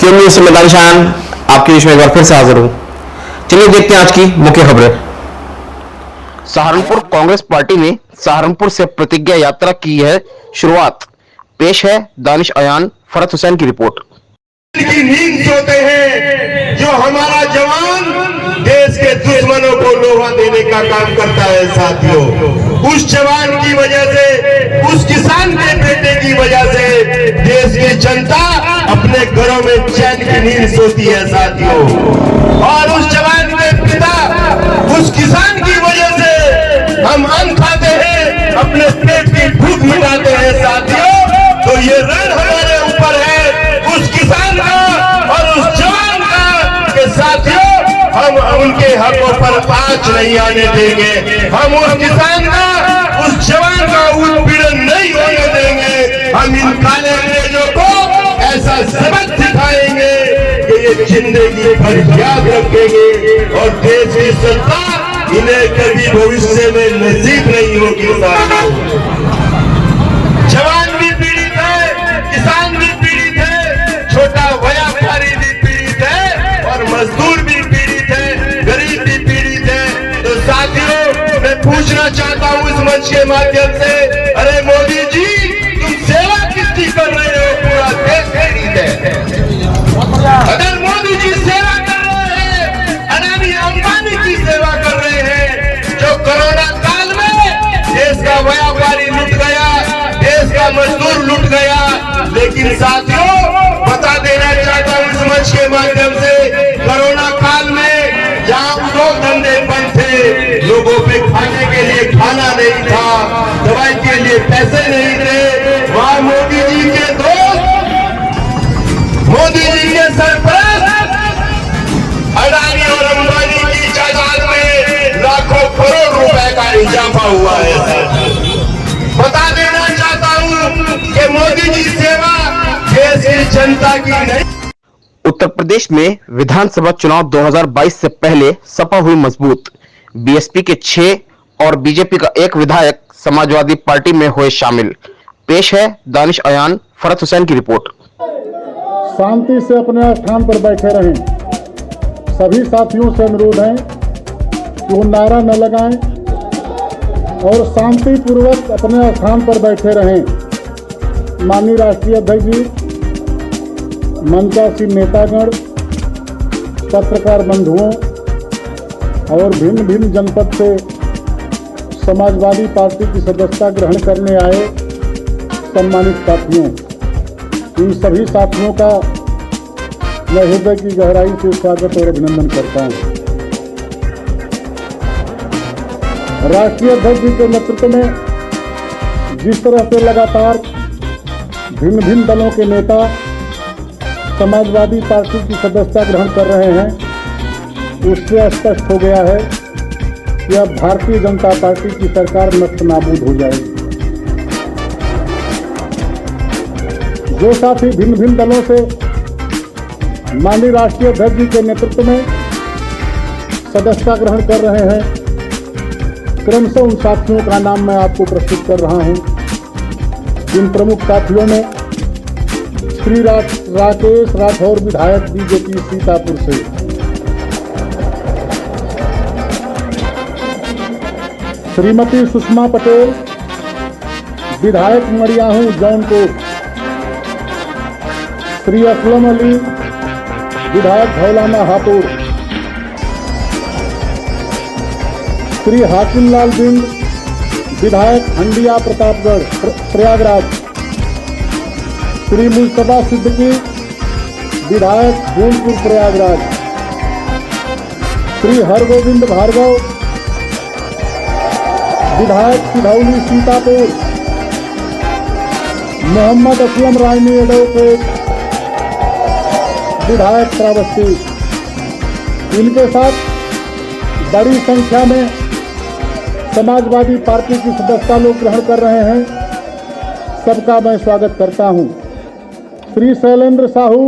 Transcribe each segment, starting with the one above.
क्यों से मैं दानिशान आपके बीच में एक बार फिर से हाजिर हूं। चलिए देखते हैं आज की मुख्य खबरें। सहारनपुर कांग्रेस पार्टी ने सहारनपुर से प्रतिज्ञा यात्रा की है शुरुआत। पेश है दानिश अयान फरत हुसैन की रिपोर्ट। की नींद सोते हैं जो हमारा जवान देश के दुश्मनों को लोहा देने का काम करता है साथियों। उस जवान की वजह से, उस किसान के बेटे की वजह से देश की जनता अपने घरों में चैन की नींद सोती है साथियों। और उस जवान के पिता, उस किसान की वजह से हम अन्न खाते हैं, अपने पेट की भूख मिटाते हैं साथियों। तो ये रण हमारे ऊपर है, उस किसान का और उस जवान का के साथियों। हम उनके हकों पर आंच नहीं आने देंगे। हम उस किसान का, उस जवान का उत्पीड़न नहीं होने देंगे। हम इन काले अंग्रेजों को ऐसा सबक सिखाएंगे कि ये जिंदगी भर याद रखेंगे और देश की सत्ता इन्हें कभी भविष्य में नसीब नहीं होगी साथियों। जवान भी पीड़ित है, किसान भी पीड़ित है, छोटा व्यापारी भी पीड़ित है और मजदूर भी पीड़ित है, गरीब भी पीड़ित है। तो साथियों, मैं पूछना चाहता हूं इस मंच के माध्यम से, अरे मोदी जी, तुम सेवा किसकी कर रहे हो? पूरा देश पीड़ित है। अगर मोदी जी सेवा कर रहे हैं, अडानी अंबानी की सेवा कर रहे हैं, जो कोरोना काल में देश का व्यापारी लुट गया, देश का मजदूर लुट गया। लेकिन साथियों, बता देना चाहता हूं इस मंच के माध्यम से, कोरोना काल में जहां उद्योग धंधे बंद थे, लोगों पे खाने के लिए खाना नहीं था, दवाई के लिए पैसे नहीं थे, वहां मोदी जी के दोस्त, मोदी जी के सरपरस्त अडानी और अंबानी की जायदाद में लाखों करोड़ रुपए का इजाफा हुआ है। बता देना चाहता हूं कि मोदी जी सेवा देश की जनता की नहीं। उत्तर प्रदेश में विधानसभा चुनाव 2022 से पहले सपा हुई मजबूत। बीएसपी के 6 और बीजेपी का 1 विधायक समाजवादी पार्टी में हुए शामिल। पेश है दानिश अयान फरत हुसैन की रिपोर्ट। शांति से अपने स्थान पर बैठे रहें। सभी साथियों से अनुरोध है कि वो नारा न लगाएं और शांति पूर्वक अपने स्थान पर बैठे रहें। माननीय राष्ट्रीय अध्यक्ष जी, मंचासीन नेतागण, पत्रकार बंधुओं और भिन्न भिन्न जनपद से समाजवादी पार्टी की सदस्यता ग्रहण करने आए सम्मानित साथियों, इन सभी साथियों का मैं हृदय की गहराई से स्वागत और अभिनंदन करता हूं। राष्ट्रीय अध्यक्ष जी के नेतृत्व में जिस तरह से लगातार भिन्न भिन्न दलों के नेता समाजवादी पार्टी की सदस्यता ग्रहण कर रहे हैं, उससे स्पष्ट हो गया है कि अब भारतीय जनता पार्टी की सरकार नष्ट नाबूद हो जाएगी। जो साथी भिन्न भिन्न दलों से माननीय राष्ट्रीय अध्यक्ष जी के नेतृत्व में सदस्यता ग्रहण कर रहे हैं, क्रमशः उन साथियों का नाम मैं आपको प्रस्तुत कर रहा हूं। इन प्रमुख साथियों में श्री राकेश राठौर, विधायक बीजेपी सीतापुर से, श्रीमती सुषमा पटेल, विधायक मरियाहूं जौनपुर, श्री असलम अली, विधायक धौलाना हापुड़, श्री हाकिम लाल बिंद, विधायक हंडिया प्रतापगढ़ प्रयागराज, श्री मुस्तफा सिद्दीकी, विधायक फूलपुर प्रयागराज, श्री हरगोविंद भार्गव, विधायक सिधौली सीतापुर, मोहम्मद असलम रायनी एडवोकेट, विधायक श्रावस्ती। इनके साथ बड़ी संख्या में समाजवादी पार्टी की सदस्यता लोग ग्रहण कर रहे हैं। सबका मैं स्वागत करता हूं। श्री शैलेंद्र साहू,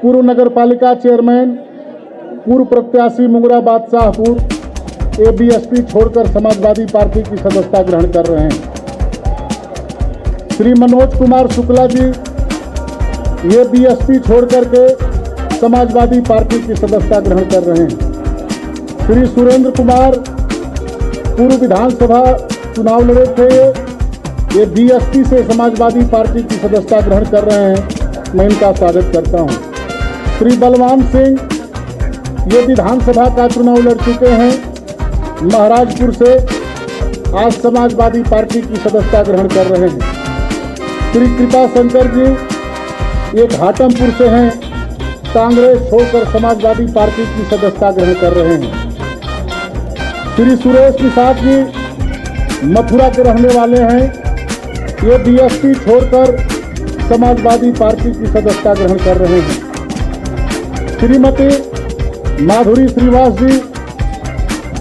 पूर्व नगर पालिका चेयरमैन, पूर्व प्रत्याशी मुंगराबाद शाहपुर, एबीएसपी छोड़कर समाजवादी पार्टी की सदस्यता ग्रहण कर रहे हैं। श्री मनोज कुमार शुक्ला जी, ये बीएसपी छोड़ करके समाजवादी पार्टी की सदस्यता ग्रहण कर रहे हैं। श्री सुरेंद्र कुमार पूर्व विधानसभा चुनाव लड़े थे, ये बीएसपी से समाजवादी पार्टी की सदस्यता ग्रहण कर रहे हैं। मैं इनका स्वागत करता हूं। श्री बलवान सिंह ये विधानसभा का चुनाव लड़ चुके हैं महाराजपुर से, आज समाजवादी पार्टी की सदस्यता ग्रहण कर रहे हैं। श्री कृपा शंकर जी ये घाटमपुर से हैं, कांग्रेस छोड़कर समाजवादी पार्टी की सदस्यता ग्रहण कर रहे हैं। श्री सुरेश निषाद जी मथुरा के रहने वाले हैं, ये बीएसपी छोड़कर समाजवादी पार्टी की सदस्यता ग्रहण कर रहे हैं। श्रीमती माधुरी श्रीवास जी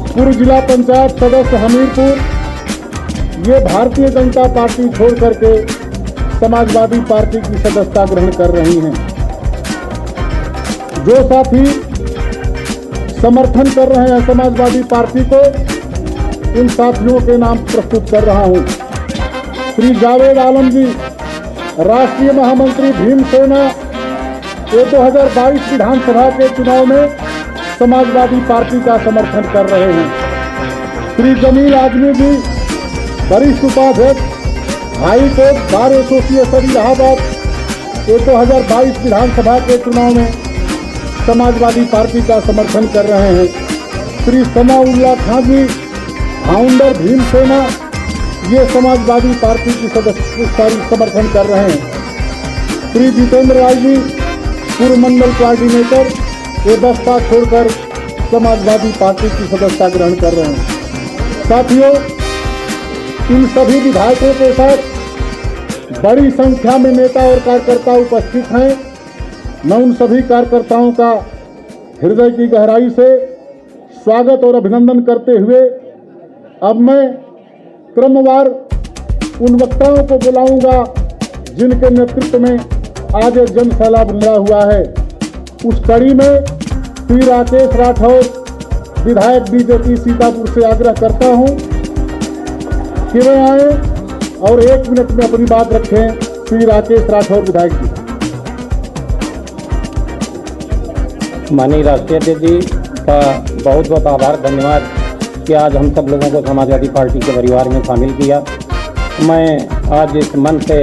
पूर्व जिला पंचायत सदस्य हमीरपुर, ये भारतीय जनता पार्टी छोड़ करके समाजवादी पार्टी की सदस्यता ग्रहण कर रही हैं। जो साथी समर्थन कर रहे हैं समाजवादी पार्टी को, इन साथियों के नाम प्रस्तुत कर रहा हूं। श्री जावेद आलम जी राष्ट्रीय महामंत्री भीमसेना, ये 2022 विधानसभा के चुनाव में समाजवादी पार्टी का समर्थन कर रहे हैं। श्री जमील आजमी जी वरिष्ठ उपाध्यक्ष high court bar association Allahabad, ये 2022 विधानसभा के चुनाव में समाजवादी पार्टी का समर्थन कर रहे हैं। श्री सनाउल्लाह खां जी फाउंडर भीमसेना, ये समाजवादी पार्टी की सदस्यता समर्थन कर रहे हैं। श्री जितेंद्र राय जी पूर्व मंडल कोऑर्डिनेटर, ये बसपा छोड़कर समाजवादी पार्टी की सदस्यता ग्रहण कर रहे हैं। साथियों, इन सभी विधायकों के साथ बड़ी संख्या में नेता और कार्यकर्ता उपस्थित हैं। मैं उन सभी कार्यकर्ताओं का हृदय की गहराई से स्वागत और अभिनंदन करते हुए अब मैं क्रमवार उन वक्ताओं को बुलाऊंगा जिनके नेतृत्व में आज एक जन सैलाब उमड़ा हुआ है। उस कड़ी में श्री राकेश राठौर विधायक बीजेपी सीतापुर से आग्रह करता हूं कि वे आए और 1 मिनट में अपनी बात रखें। श्री राकेश राठौर विधायक जी। माननीय राष्ट्रीय अध्यक्ष जी का बहुत बहुत आभार, धन्यवाद कि आज हम सब लोगों को समाजवादी पार्टी के परिवार में शामिल किया। मैं आज इस मन से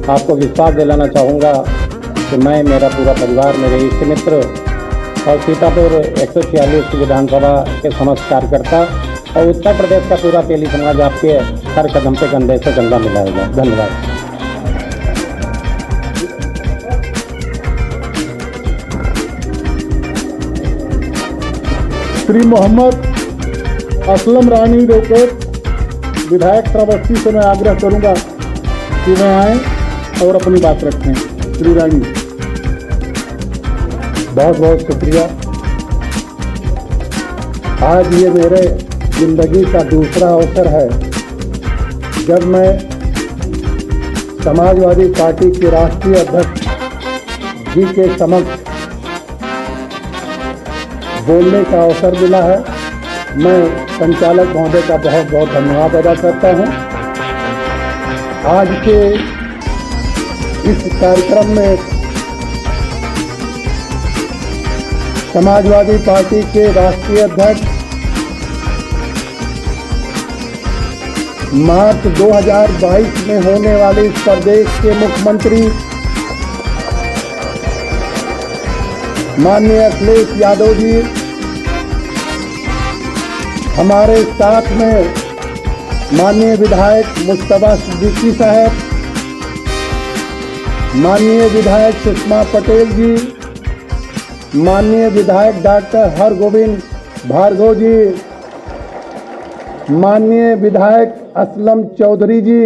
आपको विश्वास दिलाना चाहूँगा कि मैं, मेरा पूरा परिवार, मेरे इष्ट मित्र और सीतापुर 146 विधानसभा के समस्त कार्यकर्ता और उत्तर प्रदेश का पूरा तेली समाज आपके हर कदम पे कंधे से कंधा मिलाएगा। धन्यवाद। श्री मोहम्मद असलम रानी रोकेट विधायक श्रावस्ती से मैं आग्रह करूंगा कि वे आएँ और अपनी बात रखें। श्री रानी। बहुत बहुत शुक्रिया। आज ये मेरे ज़िंदगी का दूसरा अवसर है जब मैं समाजवादी पार्टी के राष्ट्रीय अध्यक्ष जी के समक्ष बोलने का अवसर मिला है। मैं संचालक महोदय का बहुत बहुत धन्यवाद अदा करता हूं। आज के इस कार्यक्रम में समाजवादी पार्टी के राष्ट्रीय अध्यक्ष मार्च 2022 में होने वाले इस प्रदेश के मुख्यमंत्री माननीय अखिलेश यादव जी, हमारे साथ में माननीय विधायक मुस्तफा सिद्दीकी साहब, माननीय विधायक सुषमा पटेल जी, माननीय विधायक डॉक्टर हरगोविंद भार्गव जी, माननीय विधायक असलम चौधरी जी,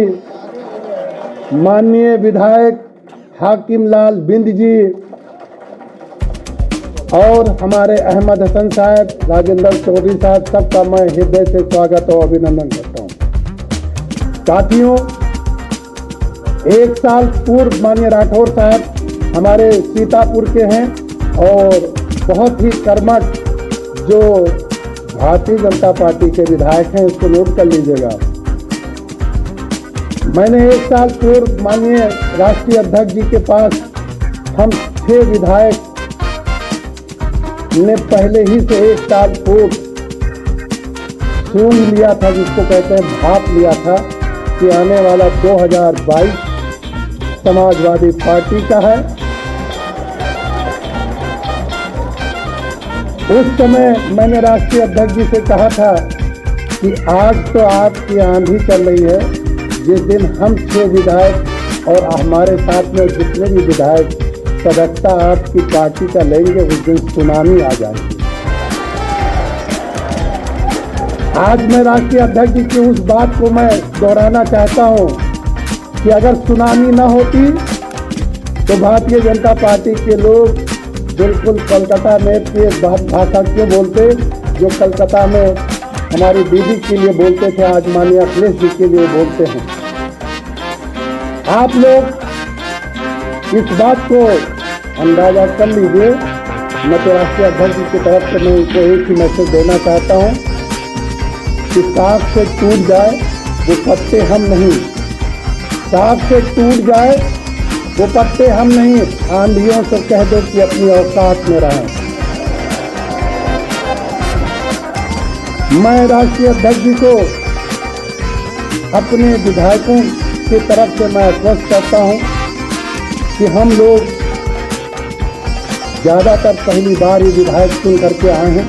माननीय विधायक हाकिम लाल बिंद जी और हमारे अहमद हसन साहब, राजेंद्र चौधरी साहब, सबका मैं हृदय से स्वागत और अभिनंदन करता हूं। साथियों, 1 साल पूर्व माननीय राठौर साहब हमारे सीतापुर के हैं और बहुत ही कर्मठ जो भारतीय जनता पार्टी के विधायक हैं, इसको नोट कर लीजिएगा। मैंने 1 साल पूर्व माननीय राष्ट्रीय अध्यक्ष जी के पास हम 6 विधायक ने पहले ही से 1 साल पूर्व सूंघ लिया था, जिसको कहते हैं भाप लिया था, कि आने वाला 2022 समाजवादी पार्टी का है। उस समय मैंने राष्ट्रीय अध्यक्ष जी से कहा था कि आज तो आपकी आंधी चल रही है, जिस दिन हम 6 विधायक और हमारे साथ में जितने भी विधायक सदस्यता आपकी पार्टी का लेंगे, उस दिन सुनामी आ जाएगी। आज मैं राष्ट्रीय अध्यक्ष जी की उस बात को मैं दोहराना चाहता हूं कि अगर सुनामी न होती तो भारतीय जनता पार्टी के लोग बिल्कुल कोलकाता में के भाषा क्यों बोलते, जो कलकत्ता में हमारी दीदी के लिए बोलते थे, आज माननीय अखिलेश जी के लिए बोलते हैं। आप लोग इस बात को अंदाजा कर लीजिए। मैं तो राष्ट्रीय अध्यक्ष जी की तरफ से मैं उनको एक ही मैसेज देना चाहता हूं कि साख से टूट जाए वो पत्ते हम नहीं, साख से टूट जाए वो पत्ते हम नहीं, आंधियों से कह दो कि अपनी औकात में रहें। मैं राष्ट्रीय अध्यक्ष जी को अपने विधायकों की तरफ से मैं आश्वस्त करता हूं कि हम लोग ज़्यादातर पहली बार ये विधायक चुन करके आए हैं।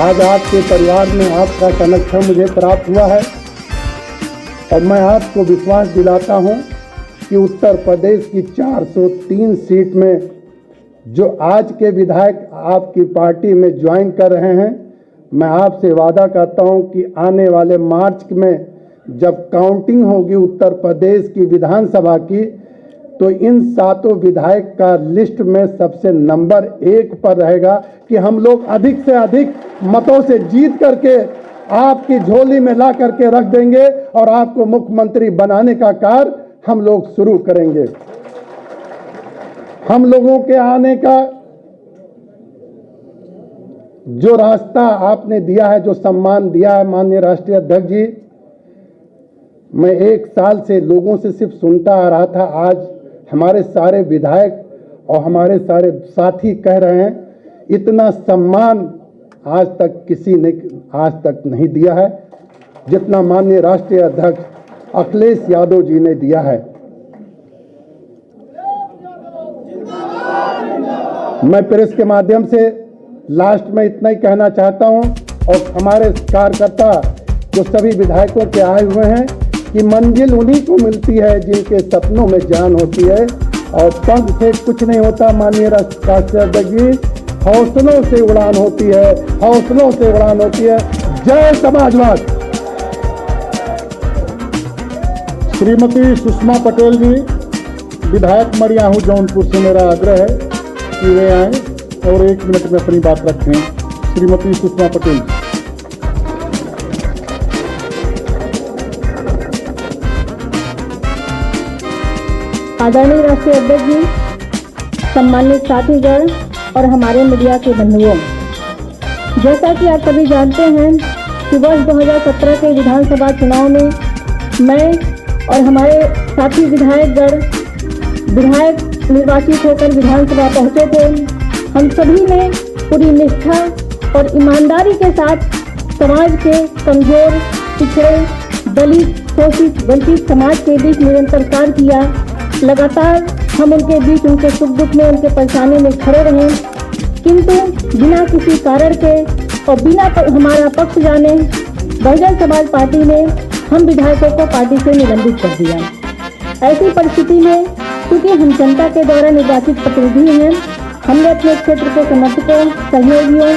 आज आपके परिवार में आपका संरक्षण मुझे प्राप्त हुआ है और मैं आपको विश्वास दिलाता हूं कि उत्तर प्रदेश की 403 सीट में जो आज के विधायक आपकी पार्टी में ज्वाइन कर रहे हैं, मैं आपसे वादा करता हूं कि आने वाले मार्च में जब काउंटिंग होगी उत्तर प्रदेश की विधानसभा की, तो इन 7 विधायक का लिस्ट में सबसे नंबर 1 पर रहेगा कि हम लोग अधिक से अधिक मतों से जीत करके आपकी झोली में ला करके रख देंगे और आपको मुख्यमंत्री बनाने का कार्य हम लोग शुरू करेंगे। हम लोगों के आने का जो रास्ता आपने दिया है, जो सम्मान दिया है माननीय राष्ट्रीय अध्यक्ष जी, मैं 1 साल से लोगों से सिर्फ सुनता आ रहा था। आज हमारे सारे विधायक और हमारे सारे साथी कह रहे हैं, इतना सम्मान आज तक किसी ने आज तक नहीं दिया है जितना माननीय राष्ट्रीय अध्यक्ष अखिलेश यादव जी ने दिया है। मैं प्रेस के माध्यम से लास्ट में इतना ही कहना चाहता हूं और हमारे कार्यकर्ता जो सभी विधायकों के आए हुए हैं कि मंजिल उन्हीं को मिलती है जिनके सपनों में जान होती है और पंख से कुछ नहीं होता। माननीय राष्ट्रीय अध्यक्ष जी, हौसलों से उड़ान होती है, हौसलों से उड़ान होती है। जय समाजवाद। श्रीमती सुषमा पटेल जी, विधायक मरियाहू जौनपुर से मेरा आग्रह है कि वे आएं और 1 मिनट में अपनी बात रखें। श्रीमती सुषमा पटेल जी। आदरणीय राष्ट्रीय अध्यक्ष जी, सम्मानित साथीगण और हमारे मीडिया के बंधुओं, जैसा कि आप सभी जानते हैं कि वर्ष 2017 के विधानसभा चुनाव में मैं और हमारे साथी विधायक निर्वाचित होकर विधानसभा पहुंचे थे। हम सभी ने पूरी निष्ठा और ईमानदारी के साथ समाज के कमजोर, पिछड़े, दलित, शोषित, वंचित समाज के बीच निरंतर कार्य किया। लगातार हम उनके बीच, उनके सुख दुख में, उनके परेशानी में खड़े रहे, किंतु बिना किसी कारण के और बिना हमारा पक्ष जाने बहुजन समाज पार्टी ने हम विधायकों को पार्टी से निलंबित कर दिया। ऐसी परिस्थिति में क्योंकि हम जनता के द्वारा निर्वाचित प्रतिनिधि हैं, हमने अपने क्षेत्र के समर्थकों, सहयोगियों,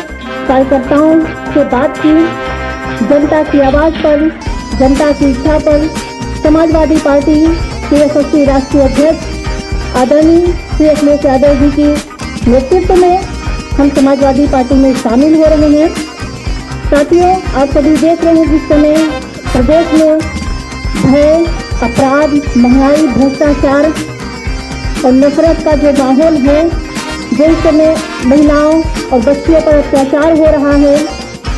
कार्यकर्ताओं से बात की। जनता की आवाज़ पर, जनता की इच्छा पर समाजवादी पार्टी के यशस्वी राष्ट्रीय अध्यक्ष आदरणीय श्री अखिलेश यादव जी की नेतृत्व में हम समाजवादी पार्टी में शामिल हो रहे हैं। साथियों, आप सभी देख रहे हैं जिस समय प्रदेश में भय, अपराध, महंगाई, भ्रष्टाचार और नफरत का जो माहौल है, जिस समय महिलाओं और बच्चियों पर अत्याचार हो रहा है,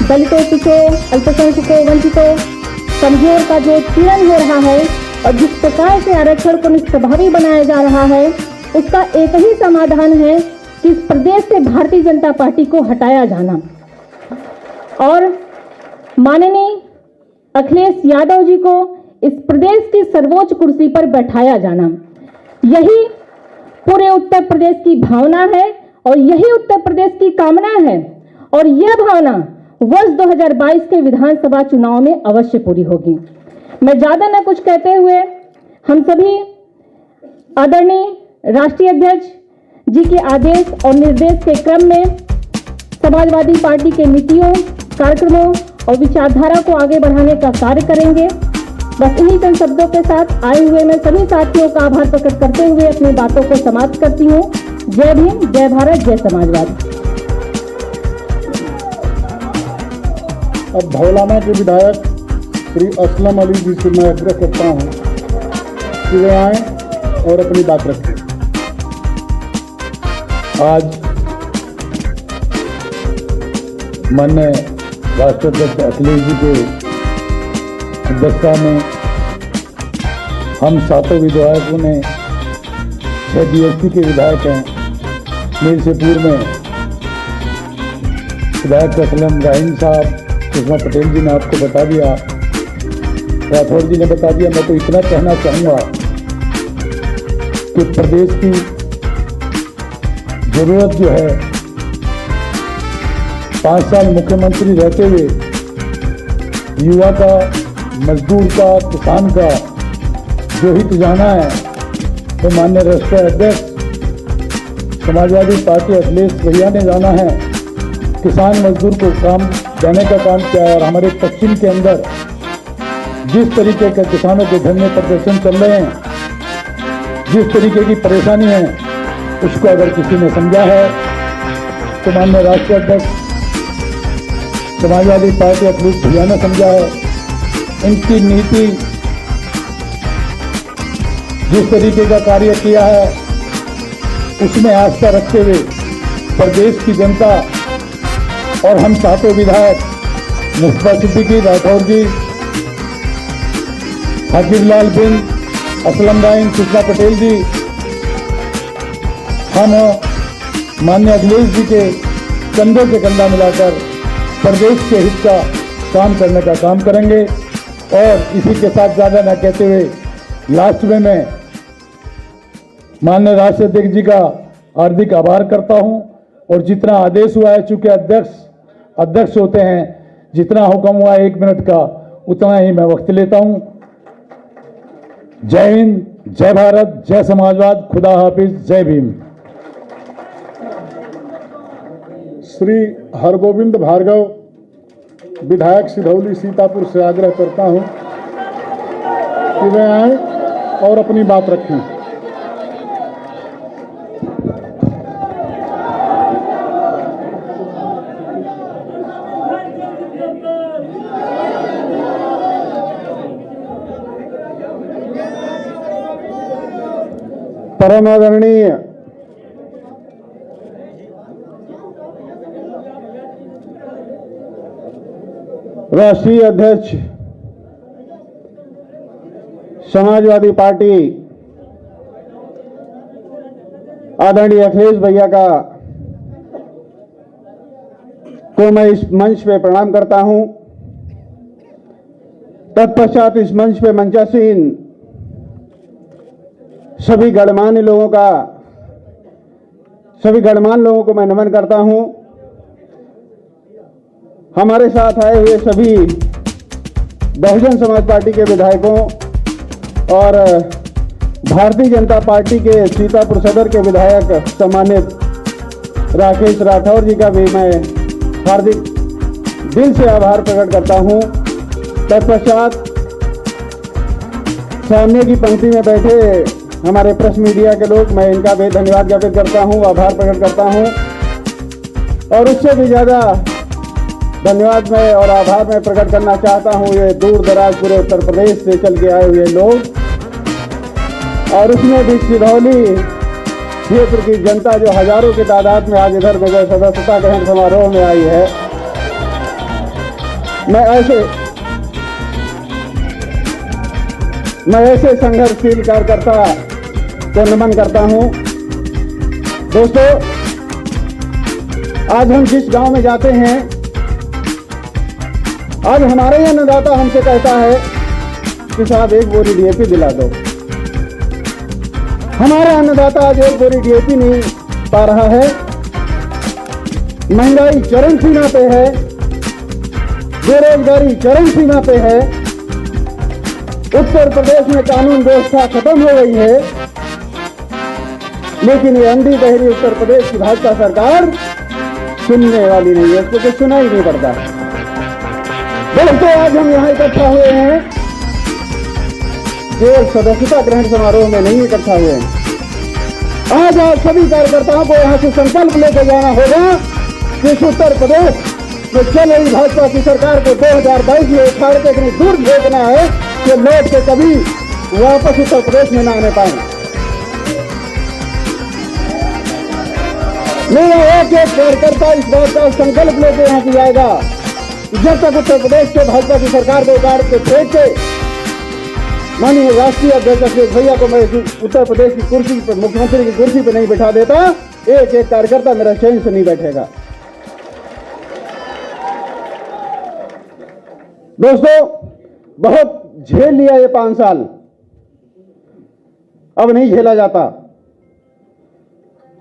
दलितों, पिछड़ों, अल्पसंख्यकों, वंचितों, कमजोर का जो उत्पीड़न हो रहा है और जिस प्रकार से आरक्षण को निष्प्रभावी बनाया जा रहा है, उसका एक ही समाधान है कि इस प्रदेश से भारतीय जनता पार्टी को हटाया जाना और माननीय अखिलेश यादव जी को इस प्रदेश की सर्वोच्च कुर्सी पर बैठाया जाना। यही पूरे उत्तर प्रदेश की भावना है और यही उत्तर प्रदेश की कामना है और यह भावना वर्ष 2022 के विधानसभा चुनाव में अवश्य पूरी होगी। मैं ज्यादा न कुछ कहते हुए हम सभी आदरणीय राष्ट्रीय अध्यक्ष जी के आदेश और निर्देश के क्रम में समाजवादी पार्टी के नीतियों, कार्यक्रमों और विचारधारा को आगे बढ़ाने का कार्य करेंगे। बस इन्हीं चंद शब्दों के साथ आए हुए मैं सभी साथियों का आभार प्रकट करते हुए अपनी बातों को समाप्त करती हूँ। जय भीम, जय भारत, जय समाजवाद। अब धौलाना के विधायक श्री असलम अली जी से मैं आग्रह करता हूँ कि वे आए और अपनी बात रखें। आज माननीय राष्ट्राध्यक्ष अखिलेश जी के अध्यक्षता में हम सातों विधायकों ने 6 बीएसपी के विधायक हैं। मेरे से पूर्व में विधायक असलम रहीम साहब, सुषमा पटेल जी ने आपको बता दिया, राठौर जी ने बता दिया। मैं तो इतना कहना चाहूँगा कि प्रदेश की जरूरत जो है 5 साल मुख्यमंत्री रहते हुए युवा का, मजदूर का, किसान का जो हित जाना है तो माननीय राष्ट्रीय अध्यक्ष समाजवादी पार्टी अखिलेश भैया ने जाना है। किसान मजदूर को काम देने का काम किया है और हमारे पश्चिम के अंदर जिस तरीके के किसानों के धरने प्रदर्शन चल रहे हैं, जिस तरीके की परेशानी है, उसको अगर किसी ने समझा है तो माननीय राष्ट्रीय अध्यक्ष समाजवादी पार्टी अखिलेश भैया ने समझा है। इनकी नीति जिस तरीके का कार्य किया है उसमें आस्था रखते हुए प्रदेश की जनता और हम सातों विधायक मुस्तफा सिद्दीकी, राठौर जी, हाकिम लाल बिन, असलम रहीम, सुषमा पटेल जी, हम माननीय अखिलेश जी के कंधे से कंधा मिलाकर प्रदेश के हित का काम करने का काम करेंगे। और इसी के साथ ज़्यादा न कहते हुए लास्ट में मैं माननीय राष्ट्रीय अध्यक्ष जी का हार्दिक आभार करता हूं और जितना आदेश हुआ है, चूंकि अध्यक्ष होते हैं, जितना हुक्म हुआ 1 मिनट का उतना ही मैं वक्त लेता हूं। जय हिंद, जय भारत, जय समाजवाद, खुदा हाफिज, जय भीम। श्री हरगोविंद भार्गव विधायक सिधौली सीतापुर से आग्रह करता हूं कि वे आए और अपनी बात रखें। परम आदरणीय राष्ट्रीय अध्यक्ष समाजवादी पार्टी आदरणीय अखिलेश भैया को मैं इस मंच पे प्रणाम करता हूं। तत्पश्चात इस मंच पे मंचासीन सभी गणमान्य लोगों को मैं नमन करता हूं। हमारे साथ आए हुए सभी बहुजन समाज पार्टी के विधायकों और भारतीय जनता पार्टी के सीतापुर सदर के विधायक सम्मानित राकेश राठौर जी का भी मैं हार्दिक दिल से आभार प्रकट करता हूं। तत्पश्चात सामने की पंक्ति में बैठे हमारे प्रेस मीडिया के लोग, मैं इनका भी धन्यवाद ज्ञापित करता हूं, आभार प्रकट करता हूं। और उससे भी ज़्यादा धन्यवाद मैं और आभार मैं प्रकट करना चाहता हूं ये दूर दराज पूरे उत्तर प्रदेश से चल के आए हुए लोग, और उसमें भी सिधौली क्षेत्र की जनता जो हजारों की तादाद में आज इधर बगैर सदस्यता ग्रहण समारोह में आई है। मैं ऐसे संघर्षशील कार्यकर्ता को नमन करता हूं दोस्तों, आज हम जिस गांव में जाते हैं, आज हमारे ही अन्नदाता हमसे कहता है कि साहब एक बोरी डीएपी दिला दो। हमारा अन्नदाता आज एक बोरी डीएपी नहीं पा रहा है। महंगाई चरम सीमा पे है, बेरोजगारी चरम सीमा पे है, उत्तर प्रदेश में कानून व्यवस्था खत्म हो गई है, लेकिन ये अंधी बहरी उत्तर प्रदेश की भाजपा सरकार सुनने वाली नहीं है, उसको कुछ सुनाई नहीं पड़ता। दोस्तों, आज हम यहाँ इकट्ठा हुए हैं केवल सदस्यता ग्रहण समारोह में नहीं इकट्ठा हुए हैं। आज सभी कार्यकर्ताओं को यहाँ से संकल्प लेकर जाना होगा कि इस उत्तर प्रदेश में चल रही भाजपा की सरकार को 2022 में उखाड़ के इतनी दूर भेजना है कि लौट के कभी वापस उत्तर प्रदेश में न आने पाए। मेरा एक एक कार्यकर्ता इस बात का संकल्प लेकर यहाँ से जाएगा, जब तक उत्तर प्रदेश के भाजपा की सरकार को उखाड़ के फेंक के माननीय राष्ट्रीय अध्यक्ष अखिलेश भैया को मैं उत्तर प्रदेश की कुर्सी पर, मुख्यमंत्री की कुर्सी पर नहीं बैठा देता, एक एक कार्यकर्ता मेरा चैन से नहीं बैठेगा। दोस्तों, बहुत झेल लिया ये 5 साल, अब नहीं झेला जाता।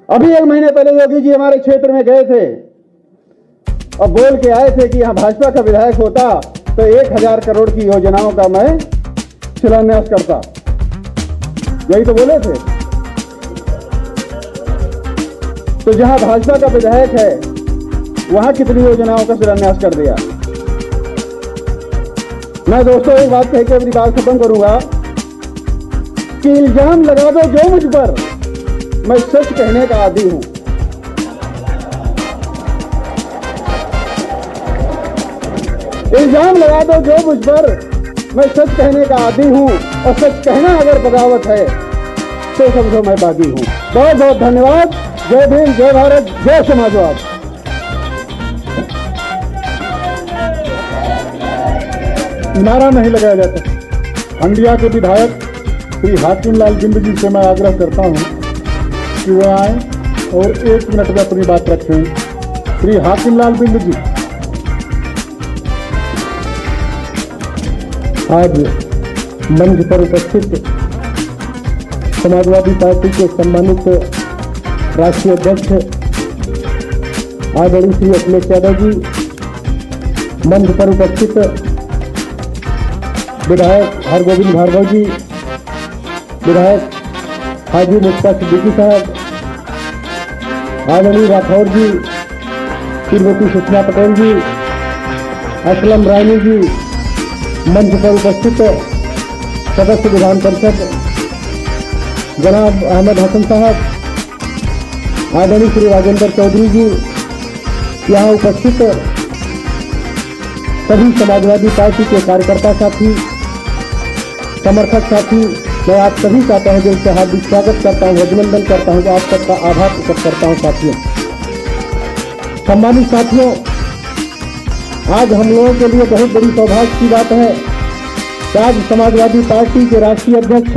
अभी 1 महीने पहले योगी जी हमारे क्षेत्र में गए थे और बोल के आए थे कि यहां भाजपा का विधायक होता तो 1000 करोड़ की योजनाओं का मैं शिलान्यास करता। यही तो बोले थे। तो जहां भाजपा का विधायक है वहां कितनी योजनाओं का शिलान्यास कर दिया। मैं दोस्तों एक बात कह के अपनी बात खत्म करूंगा कि इल्जाम लगा दो जो मुझ पर, मैं सच कहने का आदी हूं। इल्जाम लगा दो जो मुझ पर, मैं सच कहने का आदी हूं, और सच कहना अगर बगावत है तो समझो मैं बागी हूं। बहुत बहुत धन्यवाद। जय भीम, जय भारत, जय समाजवाद। नारा नहीं लगाया जाता। हंडिया के विधायक श्री हाकिम लाल बिंद जी से मैं आग्रह करता हूं कि वे आए और 1 मिनट में अपनी बात रखें। श्री हाकिम लाल बिंद जी। आज मंच पर उपस्थित समाजवादी पार्टी के सम्मानित राष्ट्रीय अध्यक्ष आदरणीय श्री अखिलेश यादव जी, मंच पर उपस्थित विधायक हरगोविंद भार्गव जी, विधायक हाजी मुस्तफा सिद्दीकी साहब, आदरणीय राठौर जी, श्रीमती सुषमा पटेल जी, असलम रानी जी, मंच पर उपस्थित सदस्य विधान परिषद जनाब अहमद हसन साहब, आदरणीय श्री राजेंद्र चौधरी जी, यहाँ उपस्थित सभी समाजवादी पार्टी के कार्यकर्ता साथी, समर्थक साथी, मैं आप सभी का तहे दिल से हार्दिक स्वागत करता हूँ, अभिनंदन करता हूँ, आप सबका आभार प्रकट करता हूँ। साथियों, सम्मानित साथियों, आज हम लोगों के लिए बहुत बड़ी सौभाग्य की बात है कि आज समाजवादी पार्टी के राष्ट्रीय अध्यक्ष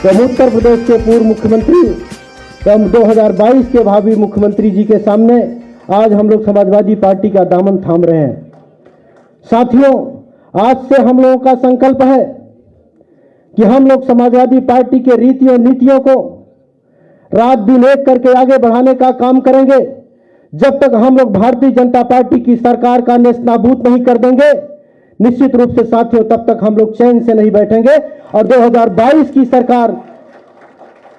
एवं उत्तर प्रदेश के पूर्व मुख्यमंत्री एवं 2022 के भावी मुख्यमंत्री जी के सामने आज हम लोग समाजवादी पार्टी का दामन थाम रहे हैं। साथियों, आज से हम लोगों का संकल्प है कि हम लोग समाजवादी पार्टी के रीति और नीतियों को रात दिन एक करके आगे बढ़ाने का काम करेंगे। जब तक हम लोग भारतीय जनता पार्टी की सरकार का नेस्तनाबूद नहीं कर देंगे, निश्चित रूप से साथियों, तब तक हम लोग चैन से नहीं बैठेंगे और 2022 की सरकार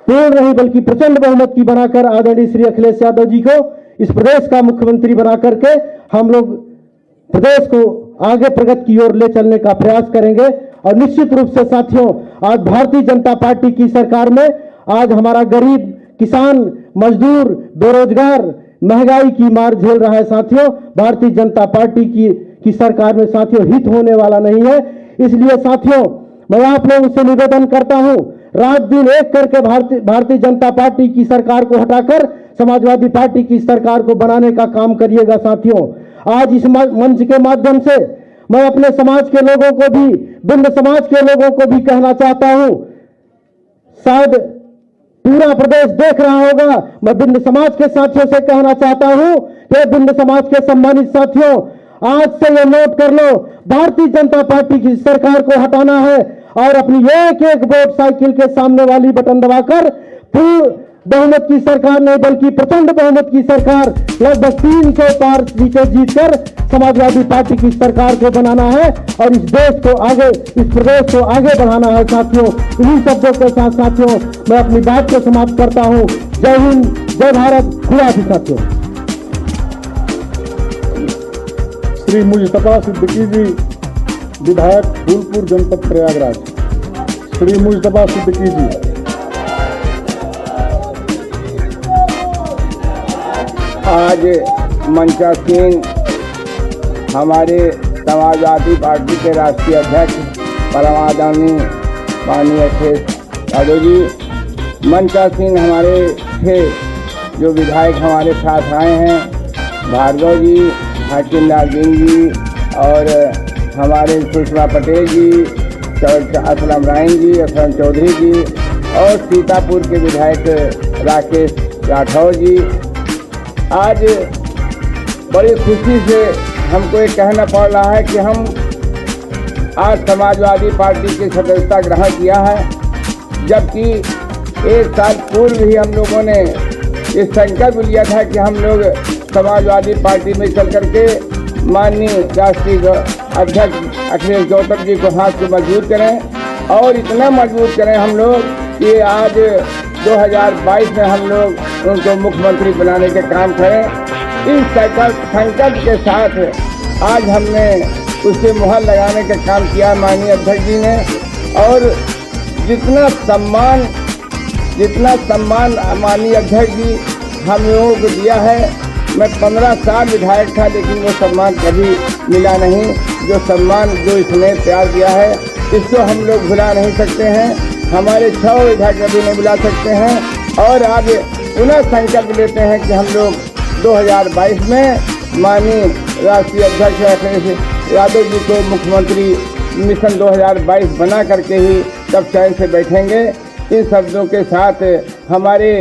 पूर्ण नहीं बल्कि प्रचंड बहुमत की बनाकर आदरणीय श्री अखिलेश यादव जी को इस प्रदेश का मुख्यमंत्री बना करके हम लोग प्रदेश को आगे प्रगति की ओर ले चलने का प्रयास करेंगे। और निश्चित रूप से साथियों, आज भारतीय जनता पार्टी की सरकार में आज हमारा गरीब, किसान, मजदूर, बेरोजगार महंगाई की मार झेल रहा है। साथियों, भारतीय जनता पार्टी की सरकार में साथियों हित होने वाला नहीं है। इसलिए साथियों, मैं आप लोगों से निवेदन करता हूं, रात दिन एक करके भारतीय जनता पार्टी की सरकार को हटाकर समाजवादी पार्टी की सरकार को बनाने का काम करिएगा। साथियों, आज इस मंच के माध्यम से मैं अपने समाज के लोगों को भी, भिन्न समाज के लोगों को भी कहना चाहता हूं, शायद पूरा प्रदेश देख रहा होगा। मैं बिंद समाज के साथियों से कहना चाहता हूं कि बिंद समाज के सम्मानित साथियों, आज से ये नोट कर लो, भारतीय जनता पार्टी की सरकार को हटाना है और अपनी एक एक वोट साइकिल के सामने वाली बटन दबाकर बहुमत की सरकार नहीं बल्कि प्रचंड बहुमत की सरकार लगभग 300 पार सीटें जीतकर समाजवादी पार्टी की सरकार को बनाना है और इस देश को आगे, इस प्रदेश को आगे बढ़ाना है। साथियों, इन्हीं शब्दों के साथ साथियों मैं अपनी बात को समाप्त करता हूं। जय हिंद, जय भारत, खुदा हाफिज। साथियों, श्री मुजतबा सिद्दीकी जी, विधायक फूलपुर जनपद प्रयागराज। श्री मुजतबा सिद्दीकी जी। आज मंचासीन हमारे समाजवादी पार्टी के राष्ट्रीय अध्यक्ष परम आदरणीय माननीय अखिलेश यादव जी, मंचासीन हमारे थे जो विधायक हमारे साथ आए हैं, भार्गव जी, हाकिम नाज़ीम जी और हमारे सुषमा पटेल जी, असलम राइन जी, असलम चौधरी जी और सीतापुर के विधायक राकेश राठौर जी। आज बड़ी खुशी से हमको ये कहना पड़ रहा है कि हम आज समाजवादी पार्टी की सदस्यता ग्रहण किया है, जबकि एक साल पूर्व ही हम लोगों ने ये संकल्प लिया था कि हम लोग समाजवादी पार्टी में चल करके माननीय राष्ट्रीय अध्यक्ष अखिलेश गौतम जी को हाथ से मजबूत करें और इतना मजबूत करें हम लोग कि आज 2022 में हम लोग उनको मुख्यमंत्री बनाने के काम करें। इस संकल्प के साथ आज हमने उसे मुहर लगाने का काम किया माननीय अध्यक्ष जी ने और जितना सम्मान माननीय अध्यक्ष जी हम लोगों को दिया है। मैं 15 साल विधायक था लेकिन वो सम्मान कभी मिला नहीं। जो सम्मान जो इसने प्यार दिया है इसको हम लोग भुला नहीं सकते हैं। हमारे 6 विधायक कभी नहीं बुला सकते हैं और आज पुनः संकल्प लेते हैं कि हम लोग 2022 में माननीय राष्ट्रीय अध्यक्ष अखिलेश यादव जी को मुख्यमंत्री मिशन 2022 बना करके ही तब चैन से बैठेंगे। इन शब्दों के साथ हमारे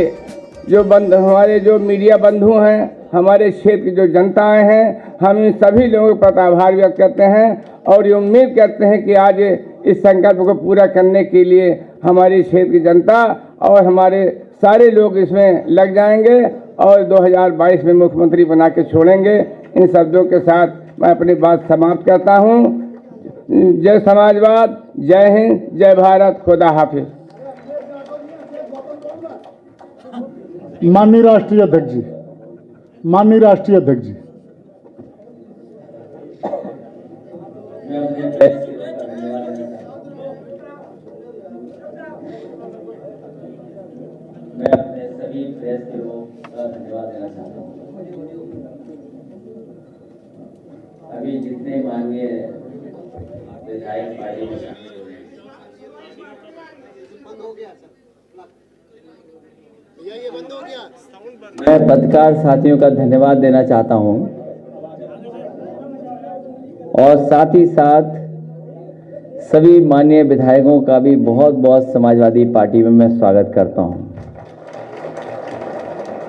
जो मीडिया बंधु हैं, हमारे क्षेत्र की जो जनताएं हैं, हम इन सभी लोगों का आभार व्यक्त करते हैं और ये उम्मीद करते हैं कि आज इस संकल्प को पूरा करने के लिए हमारी क्षेत्र की जनता और हमारे सारे लोग इसमें लग जाएंगे और 2022 में मुख्यमंत्री बना के छोड़ेंगे। इन शब्दों के साथ मैं अपनी बात समाप्त करता हूँ। जय समाजवाद, जय हिंद, जय भारत, खुदा हाफिज। माननीय राष्ट्रीय अध्यक्ष जी, माननीय राष्ट्रीय अध्यक्ष जी। मैं अपने सभी प्रेस के लोगों का धन्यवाद देना चाहता हूँ। अभी जितने माननीय विधायक पार्टी में शामिल हो रहे हैं, मैं पत्रकार साथियों का धन्यवाद देना चाहता हूँ और साथ ही साथ सभी माननीय विधायकों का भी बहुत बहुत समाजवादी पार्टी में मैं स्वागत करता हूँ।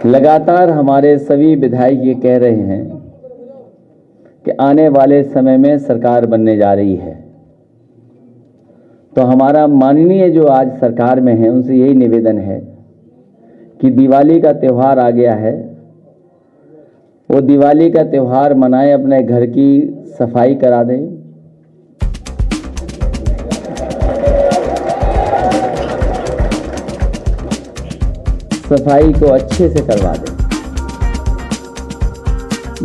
लगातार हमारे सभी विधायक ये कह रहे हैं कि आने वाले समय में सरकार बनने जा रही है, तो हमारा माननीय जो आज सरकार में है उनसे यही निवेदन है कि दिवाली का त्यौहार आ गया है, वो दिवाली का त्यौहार मनाएं, अपने घर की सफाई करा दें, सफाई को अच्छे से करवा दें,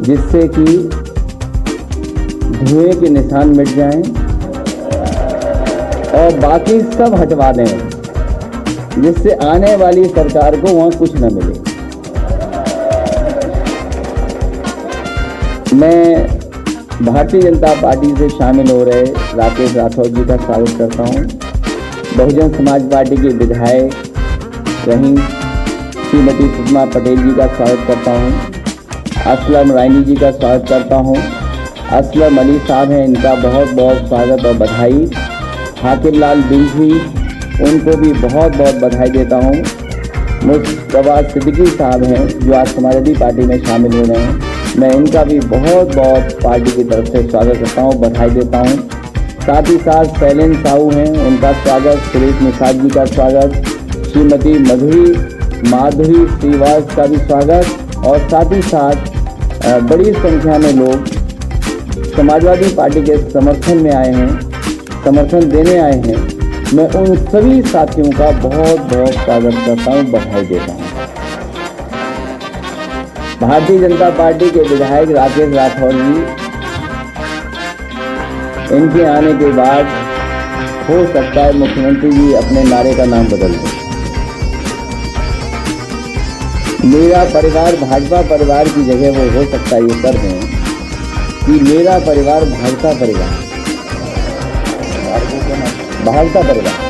जिससे कि धुएं के निशान मिट जाएं और बाकी सब हटवा दें, जिससे आने वाली सरकार को वहां कुछ न मिले। मैं भारतीय जनता पार्टी से शामिल हो रहे राकेश राठौर जी का स्वागत करता हूं। बहुजन समाज पार्टी के विधायक रही श्रीमती सुषमा पटेल जी का स्वागत करता हूं। असलम राइनी जी का स्वागत करता हूं। असलम अली साहब हैं, इनका बहुत बहुत स्वागत और बधाई। हाकिम लाल बिंझी, उनको भी बहुत बहुत बधाई देता हूं। मुस्तफा सिद्दीकी साहब हैं जो आज समाजवादी पार्टी में शामिल हो रहे हैं, मैं इनका भी बहुत बहुत पार्टी की तरफ से स्वागत करता हूँ, बधाई देता हूँ। साथ ही साथ शैलेंद्र साहू हैं, उनका स्वागत, सुरेश निषाद जी का स्वागत, श्रीमती माधुरी श्रीवास का भी स्वागत, और साथ ही साथ बड़ी संख्या में लोग समाजवादी पार्टी के समर्थन में आए हैं, समर्थन देने आए हैं। मैं उन सभी साथियों का बहुत बहुत स्वागत करता हूं, बधाई देता हूं। भारतीय जनता पार्टी के विधायक राकेश राठौर जी, इनके आने के बाद हो सकता है मुख्यमंत्री जी अपने नारे का नाम बदल दें। मेरा परिवार भाजपा परिवार की जगह वो हो सकता है ये कर दें कि मेरा परिवार भाजपा परिवार, भाजपा परिवार।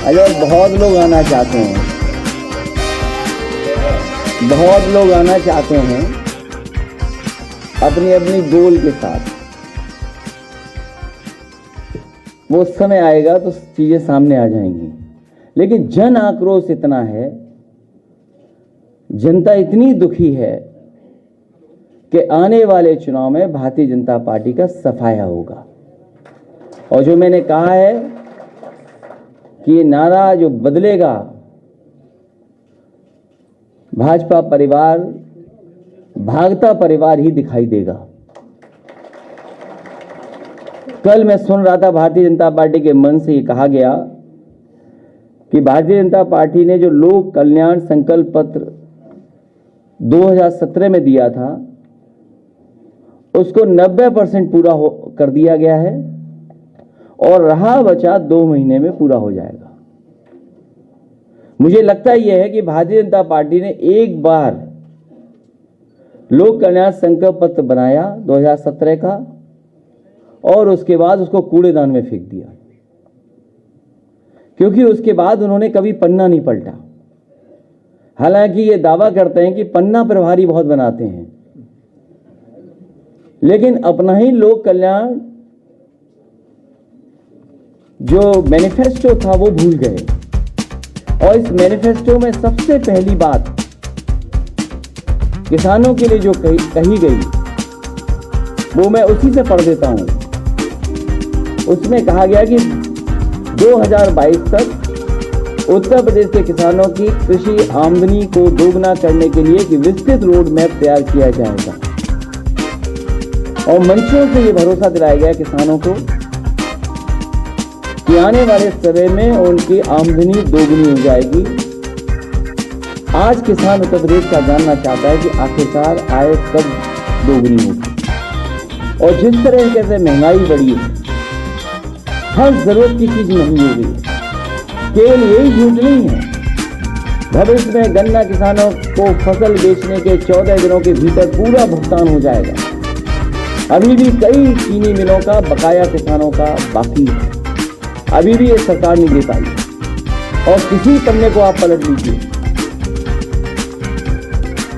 अगर बहुत लोग आना चाहते हैं, बहुत लोग आना चाहते हैं अपनी अपनी गोल के साथ, वो समय आएगा तो चीजें सामने आ जाएंगी। लेकिन जन आक्रोश इतना है, जनता इतनी दुखी है कि आने वाले चुनाव में भारतीय जनता पार्टी का सफाया होगा। और जो मैंने कहा है कि ये नारा जो बदलेगा, भाजपा परिवार भागता परिवार ही दिखाई देगा। कल मैं सुन रहा था भारतीय जनता पार्टी के मन से ये कहा गया कि भारतीय जनता पार्टी ने जो लोक कल्याण संकल्प पत्र 2017 में दिया था उसको 90% पूरा कर दिया गया है और रहा बचा 2 महीने में पूरा हो जाएगा। मुझे लगता यह है कि भारतीय जनता पार्टी ने एक बार लोक कल्याण संकल्प पत्र बनाया 2017 का और उसके बाद उसको कूड़ेदान में फेंक दिया, क्योंकि उसके बाद उन्होंने कभी पन्ना नहीं पलटा। हालांकि ये दावा करते हैं कि पन्ना प्रभारी बहुत बनाते हैं, लेकिन अपना ही लोक कल्याण जो मैनिफेस्टो था वो भूल गए। और इस मैनिफेस्टो में सबसे पहली बात किसानों के लिए जो कही गई वो मैं उसी से पढ़ देता हूं। उसमें कहा गया कि 2022 तक उत्तर प्रदेश के किसानों की कृषि आमदनी को दोगुना करने के लिए एक विस्तृत रोड मैप तैयार किया जाएगा। और मंचों से ये भरोसा दिलाया गया किसानों को कि आने वाले समय में उनकी आमदनी दोगुनी हो जाएगी। आज किसान उत्तर प्रदेश का जानना चाहता है कि आखिरकार आय कब दोगुनी होगी। और जिस तरह से महंगाई बढ़ी है, हर जरूरत की चीज महंगी हो गई है। केवल यही झूठ नहीं है, भविष्य में गन्ना किसानों को फसल बेचने के 14 दिनों के भीतर पूरा भुगतान हो जाएगा। अभी भी कई चीनी मिलों का बकाया किसानों का बाकी है, अभी भी ये सरकार नहीं दे पाई। और किसी पन्ने को आप पलट लीजिए,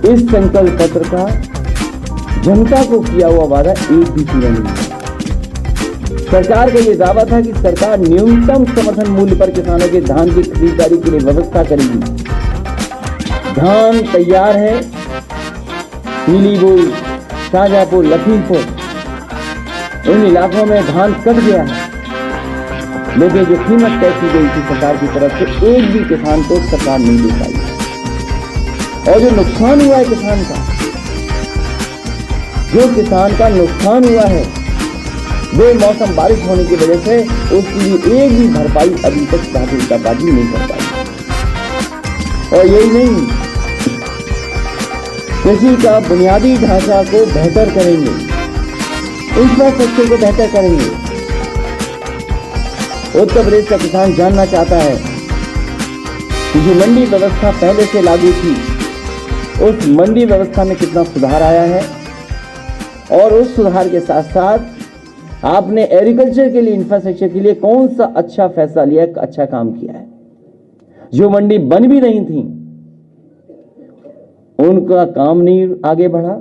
इस संकल्प पत्र का जनता को किया हुआ वादा एक भी पूरा नहीं है। सरकार का यह दावा था कि सरकार न्यूनतम समर्थन मूल्य पर किसानों के धान की खरीदारी के लिए व्यवस्था करेगी। धान तैयार है, पीलीभीत, शाहजहांपुर, लखीमपुर, इन इलाकों में धान कट गया है, लेकिन जो कीमत तय की गई थी सरकार की तरफ से एक भी किसान को सरकार नहीं दे पाई। और जो नुकसान हुआ है किसान का, जो किसान का नुकसान हुआ है बेमौसम बारिश होने की वजह से, उसकी भी एक भी भरपाई अभी तक भारतीय जनता पार्टी नहीं कर पाई। और यही नहीं, कृषि का बुनियादी ढांचा को बेहतर करेंगे, इंफ्रास्ट्रक्चर को बेहतर करेंगे। उत्तर प्रदेश का किसान जानना चाहता है कि जो मंडी व्यवस्था पहले से लागू थी, उस मंडी व्यवस्था में कितना सुधार आया है, और उस सुधार के साथ साथ आपने एग्रीकल्चर के लिए, इंफ्रास्ट्रक्चर के लिए कौन सा अच्छा फैसला लिया, अच्छा काम किया है। जो मंडी बन भी नहीं थी उनका काम नहीं आगे बढ़ा,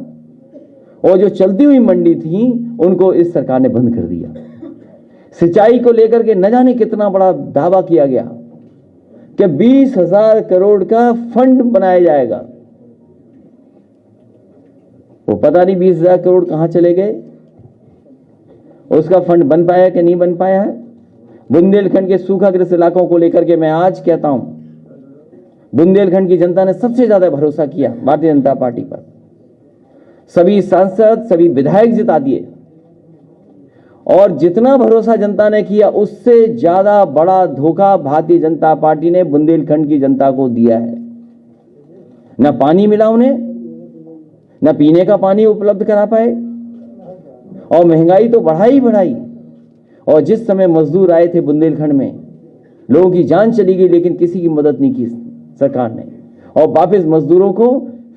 और जो चलती हुई मंडी थी उनको इस सरकार ने बंद कर दिया। सिंचाई को लेकर के न जाने कितना बड़ा दावा किया गया कि 20,000 करोड़ का फंड बनाया जाएगा। वो पता नहीं 20,000 करोड़ कहां चले गए, उसका फंड बन पाया कि नहीं बन पाया है। बुंदेलखंड के सूखाग्रस्त इलाकों को लेकर के मैं आज कहता हूं, बुंदेलखंड की जनता ने सबसे ज्यादा भरोसा किया भारतीय जनता पार्टी पर। सभी सांसद, सभी विधायक जिता दिए, और जितना भरोसा जनता ने किया उससे ज्यादा बड़ा धोखा भारतीय जनता पार्टी ने बुंदेलखंड की जनता को दिया है। न पानी मिला उन्हें, न पीने का पानी उपलब्ध करा पाए, और महंगाई तो बढ़ाई बढ़ाई। और जिस समय मजदूर आए थे बुंदेलखंड में, लोगों की जान चली गई, लेकिन किसी की मदद नहीं की सरकार ने, और वापस मजदूरों को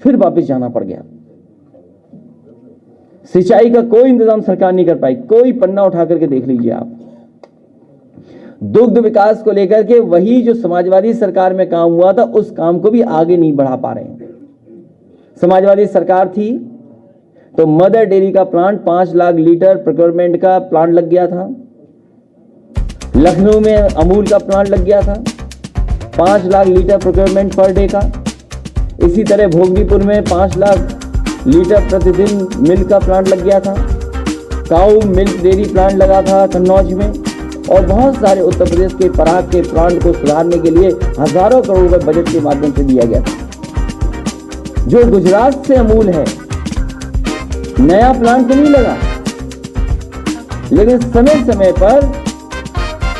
फिर वापस जाना पड़ गया। सिंचाई का कोई इंतजाम सरकार नहीं कर पाई, कोई पन्ना उठा करके देख लीजिए आप। दुग्ध विकास को लेकर के वही जो समाजवादी सरकार में काम हुआ था, उस काम को भी आगे नहीं बढ़ा पा रहे हैं। समाजवादी सरकार थी तो मदर डेयरी का प्लांट 5 लाख लीटर प्रोक्योरमेंट का प्लांट लग गया था। लखनऊ में अमूल का प्लांट लग गया था, 5 lakh litre procurement per day का। इसी तरह भोगनीपुर में 5 लाख लीटर प्रतिदिन मिल्क का प्लांट लग गया था। काऊ मिल्क डेयरी प्लांट लगा था कन्नौज में, और बहुत सारे उत्तर प्रदेश के पराग के प्लांट को सुधारने के लिए हजारों करोड़ रुपए बजट के माध्यम से दिया गया था। जो गुजरात से अमूल है, नया प्लांट तो नहीं लगा, लेकिन समय समय पर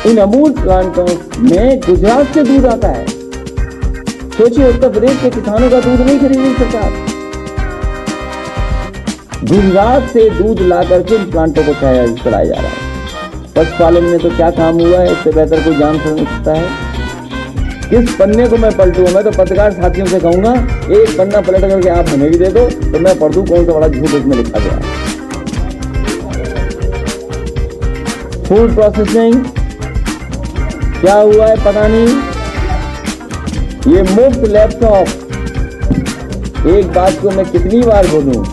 इन अमूल प्लांटों में गुजरात से दूध आता है। सोचिए, उत्तर प्रदेश के किसानों का दूध नहीं खरीदी सरकार, गुजरात से दूध ला करके इन प्लांटों को चलाया जा रहा है। पशुपालन में तो क्या काम हुआ है, इससे बेहतर कोई जान सकता है। किस पन्ने को मैं पलटूं? मैं तो पत्रकार साथियों से कहूंगा, एक पन्ना पलट करके आप हमें भी दे दो तो मैं पढ़ दूं कौन सा बड़ा झूठ उसमें लिखा गया है। फूड प्रोसेसिंग क्या हुआ है पता नहीं। ये मुफ्त लैपटॉप, एक बात को मैं कितनी बार बोलूं,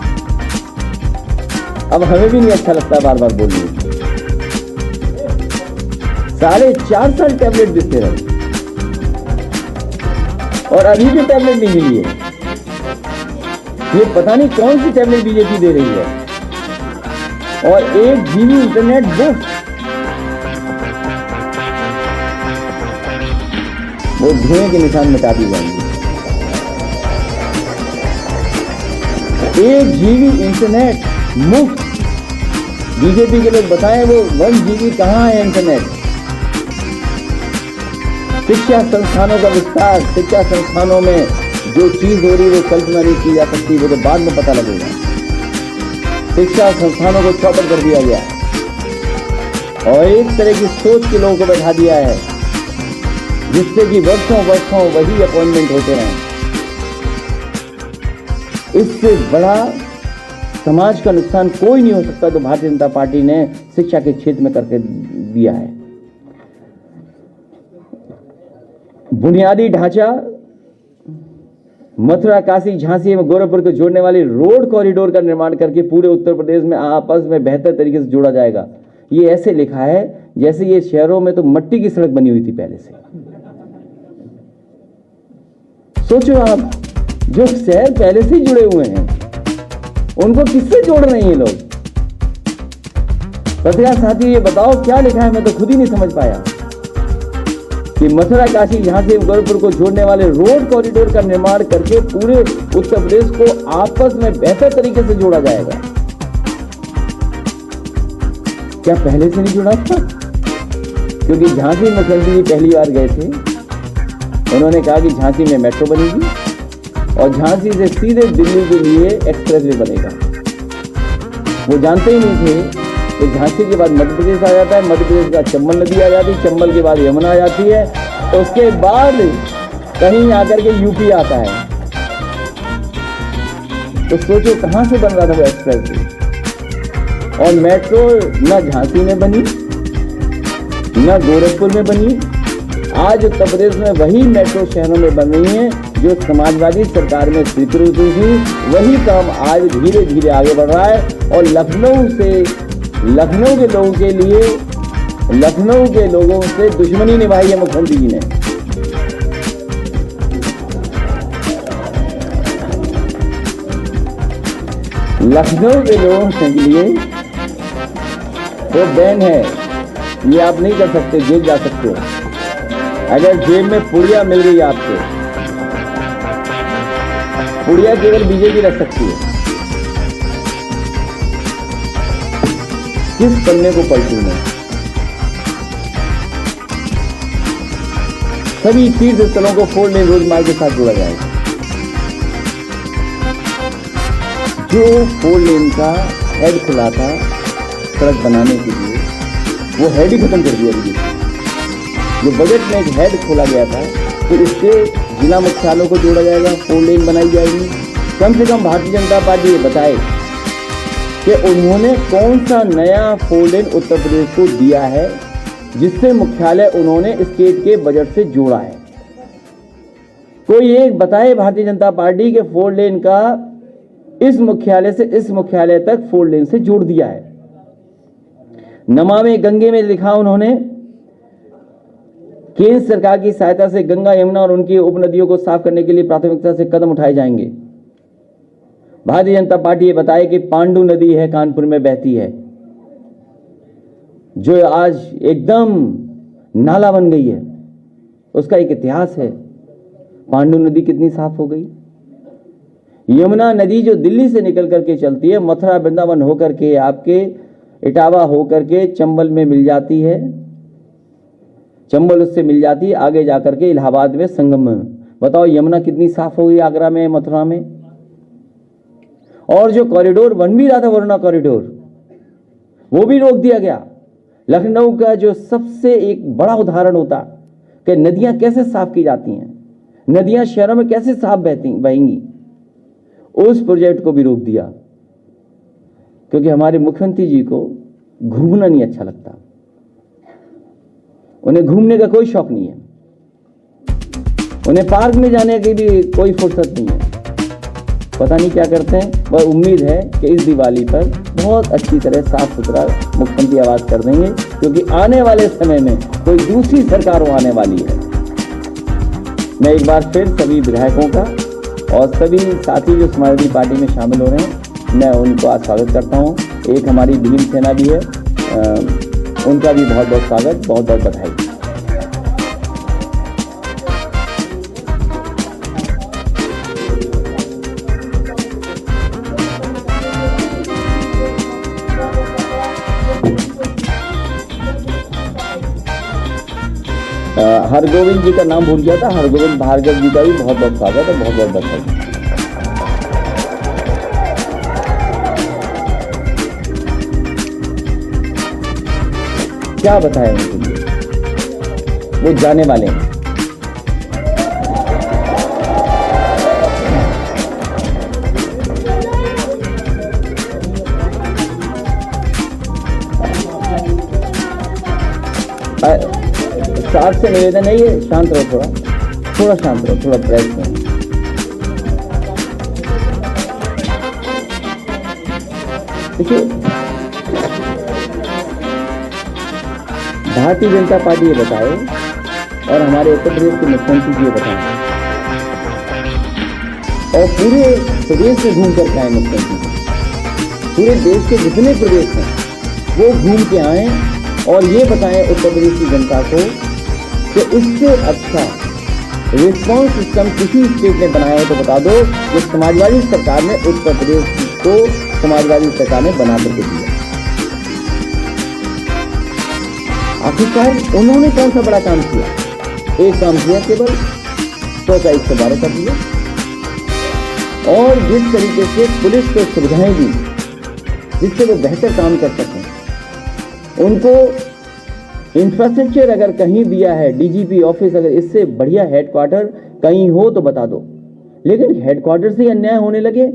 अब हमें भी नहीं अच्छा लगता बार बार बोलने। 4.5 साल टैबलेट देते रहे और अभी भी टैबलेट नहीं मिली है। ये पता नहीं कौन सी टैबलेट बीजेपी दे रही है। और 1 GB इंटरनेट मुफ्त, वो धुएं के निशान मिटा दी जाएंगे। 1 GB इंटरनेट मुफ्त। बीजेपी के लोग बताएं वो 1 GB कहां है इंटरनेट। शिक्षा संस्थानों का विस्तार, शिक्षा संस्थानों में जो चीज हो रही है वो कल्पना नहीं की जा सकती, वो तो बाद में पता लगेगा। शिक्षा संस्थानों को चौपट कर दिया गया और एक तरह की सोच के लोगों को बैठा दिया है, जिससे कि वर्षों वर्षों वही अपॉइंटमेंट होते रहे। इससे बड़ा समाज का नुकसान कोई नहीं हो सकता तो भारतीय जनता पार्टी ने शिक्षा के क्षेत्र में करके दिया है। बुनियादी ढांचा, मथुरा, काशी, झांसी एवं गोरखपुर को जोड़ने वाली रोड कॉरिडोर का निर्माण करके पूरे उत्तर प्रदेश में आपस में बेहतर तरीके से जोड़ा जाएगा। ये ऐसे लिखा है जैसे ये शहरों में तो मिट्टी की सड़क बनी हुई थी पहले से। सोचो आप, जो शहर पहले से जुड़े हुए हैं उनको किससे जोड़ रहे हैं ये लोग? पत्रकार साथी, ये बताओ क्या लिखा है, मैं तो खुद ही नहीं समझ पाया। कि मथुरा, काशी, झांसी एवं गोरखपुर को जोड़ने वाले रोड कॉरिडोर का निर्माण करके पूरे उत्तर प्रदेश को आपस में बेहतर तरीके से जोड़ा जाएगा। क्या पहले से नहीं जुड़ा था? क्योंकि झांसी मुख्यमंत्री जी पहली बार गए थे, उन्होंने कहा कि झांसी में मेट्रो बनेगी और झांसी से सीधे दिल्ली के लिए एक्सप्रेसवे बनेगा। वो जानते ही नहीं थे तो झांसी के बाद मध्य प्रदेश आ जाता है, मध्य प्रदेश के बाद चंबल नदी आ जाती है, चंबल के बाद यमुना आ जाती है, तो उसके बाद कहीं आकर के यूपी आता है। तो सोचो कहां से बन रहा था वो एक्सप्रेस। और मेट्रो न झांसी में बनी, न गोरखपुर में बनी, आज उत्तर प्रदेश में वही मेट्रो शहरों में बन रही हैं जो समाजवादी सरकार में स्वीकृत हुई थी। वही काम आज धीरे धीरे आगे बढ़ रहा है और लखनऊ के लोगों से दुश्मनी निभाई है मुख्यमंत्री जी ने। लखनऊ के लोगों के लिए वो बैन है, ये आप नहीं कर सकते, जेल जा सकते हो। अगर जेब में पुड़िया मिल गई आपको, पुड़िया केवल बीजेपी रख सकती है। किस पन्ने को पलटू में सभी तीर्थ स्थलों को 4 लेन रोड मार्ग के साथ जोड़ा जाएगा। जो 4 लेन का हेड खुला था सड़क बनाने के लिए, वो हेड ही खत्म कर दिया बीजेपी। जो बजट में एक हेड खोला गया था, फिर इससे जिला मुख्यालयों को जोड़ा जाएगा, 4 लेन बनाई जाएगी। कम से कम भारतीय जनता पार्टी ये बताए कि उन्होंने कौन सा नया 4 लेन उत्तर प्रदेश को दिया है जिससे मुख्यालय उन्होंने स्टेट के बजट से जोड़ा है। कोई एक बताए भारतीय जनता पार्टी के 4 लेन का इस मुख्यालय से इस मुख्यालय तक 4 लेन से जोड़ दिया है। नमामि गंगे में लिखा उन्होंने केंद्र सरकार की सहायता से गंगा, यमुना और उनकी उपनदियों को साफ करने के लिए प्राथमिकता से कदम उठाए जाएंगे। भारतीय जनता पार्टी ये बताए कि पांडु नदी है कानपुर में बहती है, जो आज एकदम नाला बन गई है, उसका एक इतिहास है। पांडु नदी कितनी साफ हो गई। यमुना नदी जो दिल्ली से निकल करके चलती है, मथुरा वृंदावन होकर के आपके इटावा होकर के चंबल में मिल जाती है, चंबल उससे मिल जाती है, आगे जाकर के इलाहाबाद में संगम में। बताओ यमुना कितनी साफ हो गई आगरा में, मथुरा में। और जो कॉरिडोर बन भी रहा था वरुणा कॉरिडोर, वो भी रोक दिया गया। लखनऊ का जो सबसे एक बड़ा उदाहरण होता कि नदियां कैसे साफ की जाती हैं, नदियां शहरों में कैसे साफ बहेंगी, उस प्रोजेक्ट को भी रोक दिया क्योंकि हमारे मुख्यमंत्री जी को घूमना नहीं अच्छा लगता। उन्हें घूमने का कोई शौक नहीं है, उन्हें पार्क में जाने की भी कोई फुर्सत नहीं है। पता नहीं क्या करते हैं। वह उम्मीद है कि इस दिवाली पर बहुत अच्छी तरह साफ सुथरा मुख्यमंत्री आवाज कर देंगे, क्योंकि आने वाले समय में कोई दूसरी सरकार आने वाली है। मैं एक बार फिर सभी विधायकों का और सभी साथी जो समाजवादी पार्टी में शामिल हो रहे हैं, मैं उनको आज स्वागत करता हूं। एक हमारी भीम सेना भी है, उनका भी बहुत बहुत स्वागत, बहुत बहुत बधाई। हरगोविंद जी का नाम भूल गया था, हरगोविंद भार्गव जी का भी बहुत बहुत स्वागत है, बहुत बहुत बधाई। क्या बताएं उनके लिए, वो जाने वाले हैं। साथ से निवेदन है, ये शांत रहो, थोड़ा शांत रहो, थोड़ा प्रेस में। देखिए, भारतीय जनता पार्टी ये बताए और हमारे उत्तर प्रदेश के मुख्यमंत्री जी ये बताए और पूरे प्रदेश में घूम कर आए मुख्यमंत्री, पूरे देश के जितने प्रदेश हैं वो घूम के आए और ये बताएं उत्तर प्रदेश की जनता को कि इससे अच्छा रिस्पॉन्स सिस्टम किसी स्टेट ने बनाया है तो बता दो, जो समाजवादी सरकार ने उत्तर प्रदेश को समाजवादी सरकार ने बना करके दिया। आखिरकार उन्होंने कौन सा बड़ा काम किया? एक काम किया, केवल 100 का 112 कर दिया। और जिस तरीके से पुलिस को सुविधाएं दी जिससे वो बेहतर काम कर सकें, उनको इंफ्रास्ट्रक्चर अगर कहीं दिया है, डीजीपी ऑफिस, अगर इससे बढ़िया हेडक्वार्टर कहीं हो तो बता दो। लेकिन हेडक्वार्टर से अन्याय होने लगे,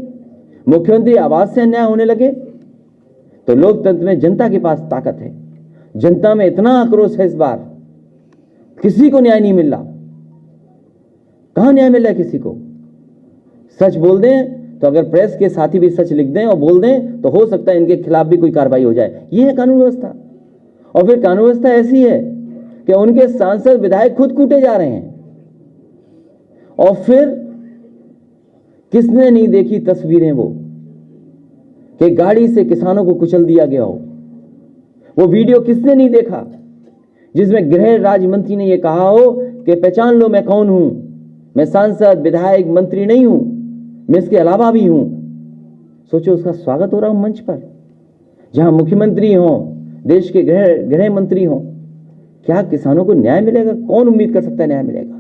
मुख्यमंत्री आवास से अन्याय होने लगे, तो लोकतंत्र में जनता के पास ताकत है। जनता में इतना आक्रोश है इस बार, किसी को न्याय नहीं मिल रहा। कहां न्याय मिल रहा है किसी को? सच बोल दें तो अगर प्रेस के साथी भी सच लिख दें और बोल दें तो हो सकता है इनके खिलाफ भी कोई कार्रवाई हो जाए। ये है कानून व्यवस्था। और फिर कानून व्यवस्था ऐसी है कि उनके सांसद विधायक खुद कूटे जा रहे हैं। और फिर किसने नहीं देखी तस्वीरें वो कि गाड़ी से किसानों को कुचल दिया गया हो? वो वीडियो किसने नहीं देखा जिसमें गृह राज्य मंत्री ने यह कहा हो कि पहचान लो मैं कौन हूं, मैं सांसद विधायक मंत्री नहीं हूं, मैं इसके अलावा भी हूं। सोचो उसका स्वागत हो रहा हूं मंच पर, जहां मुख्यमंत्री हो, देश के गृह मंत्री हो। क्या किसानों को न्याय मिलेगा? कौन उम्मीद कर सकता है न्याय मिलेगा?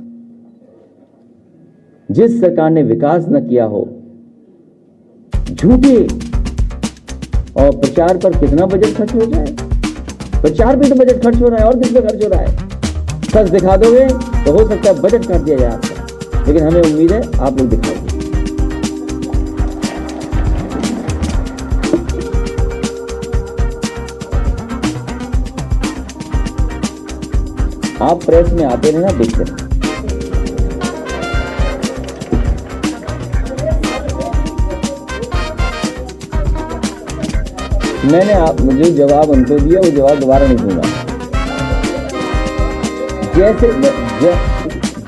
जिस सरकार ने विकास न किया हो, झूठे और प्रचार पर कितना बजट खर्च हो जाए? प्रचार पे तो बजट खर्च हो रहा है और किस पे खर्च हो रहा है? सच दिखा दोगे तो हो सकता है बजट काट दिया जाए आपका, लेकिन हमें उम्मीद है आप लोग दिखाओगे। आप प्रेस में आते रहना, देखते रहना। मैंने मुझे जवाब उनको दिया, वो जवाब दोबारा नहीं दूंगा। जैसे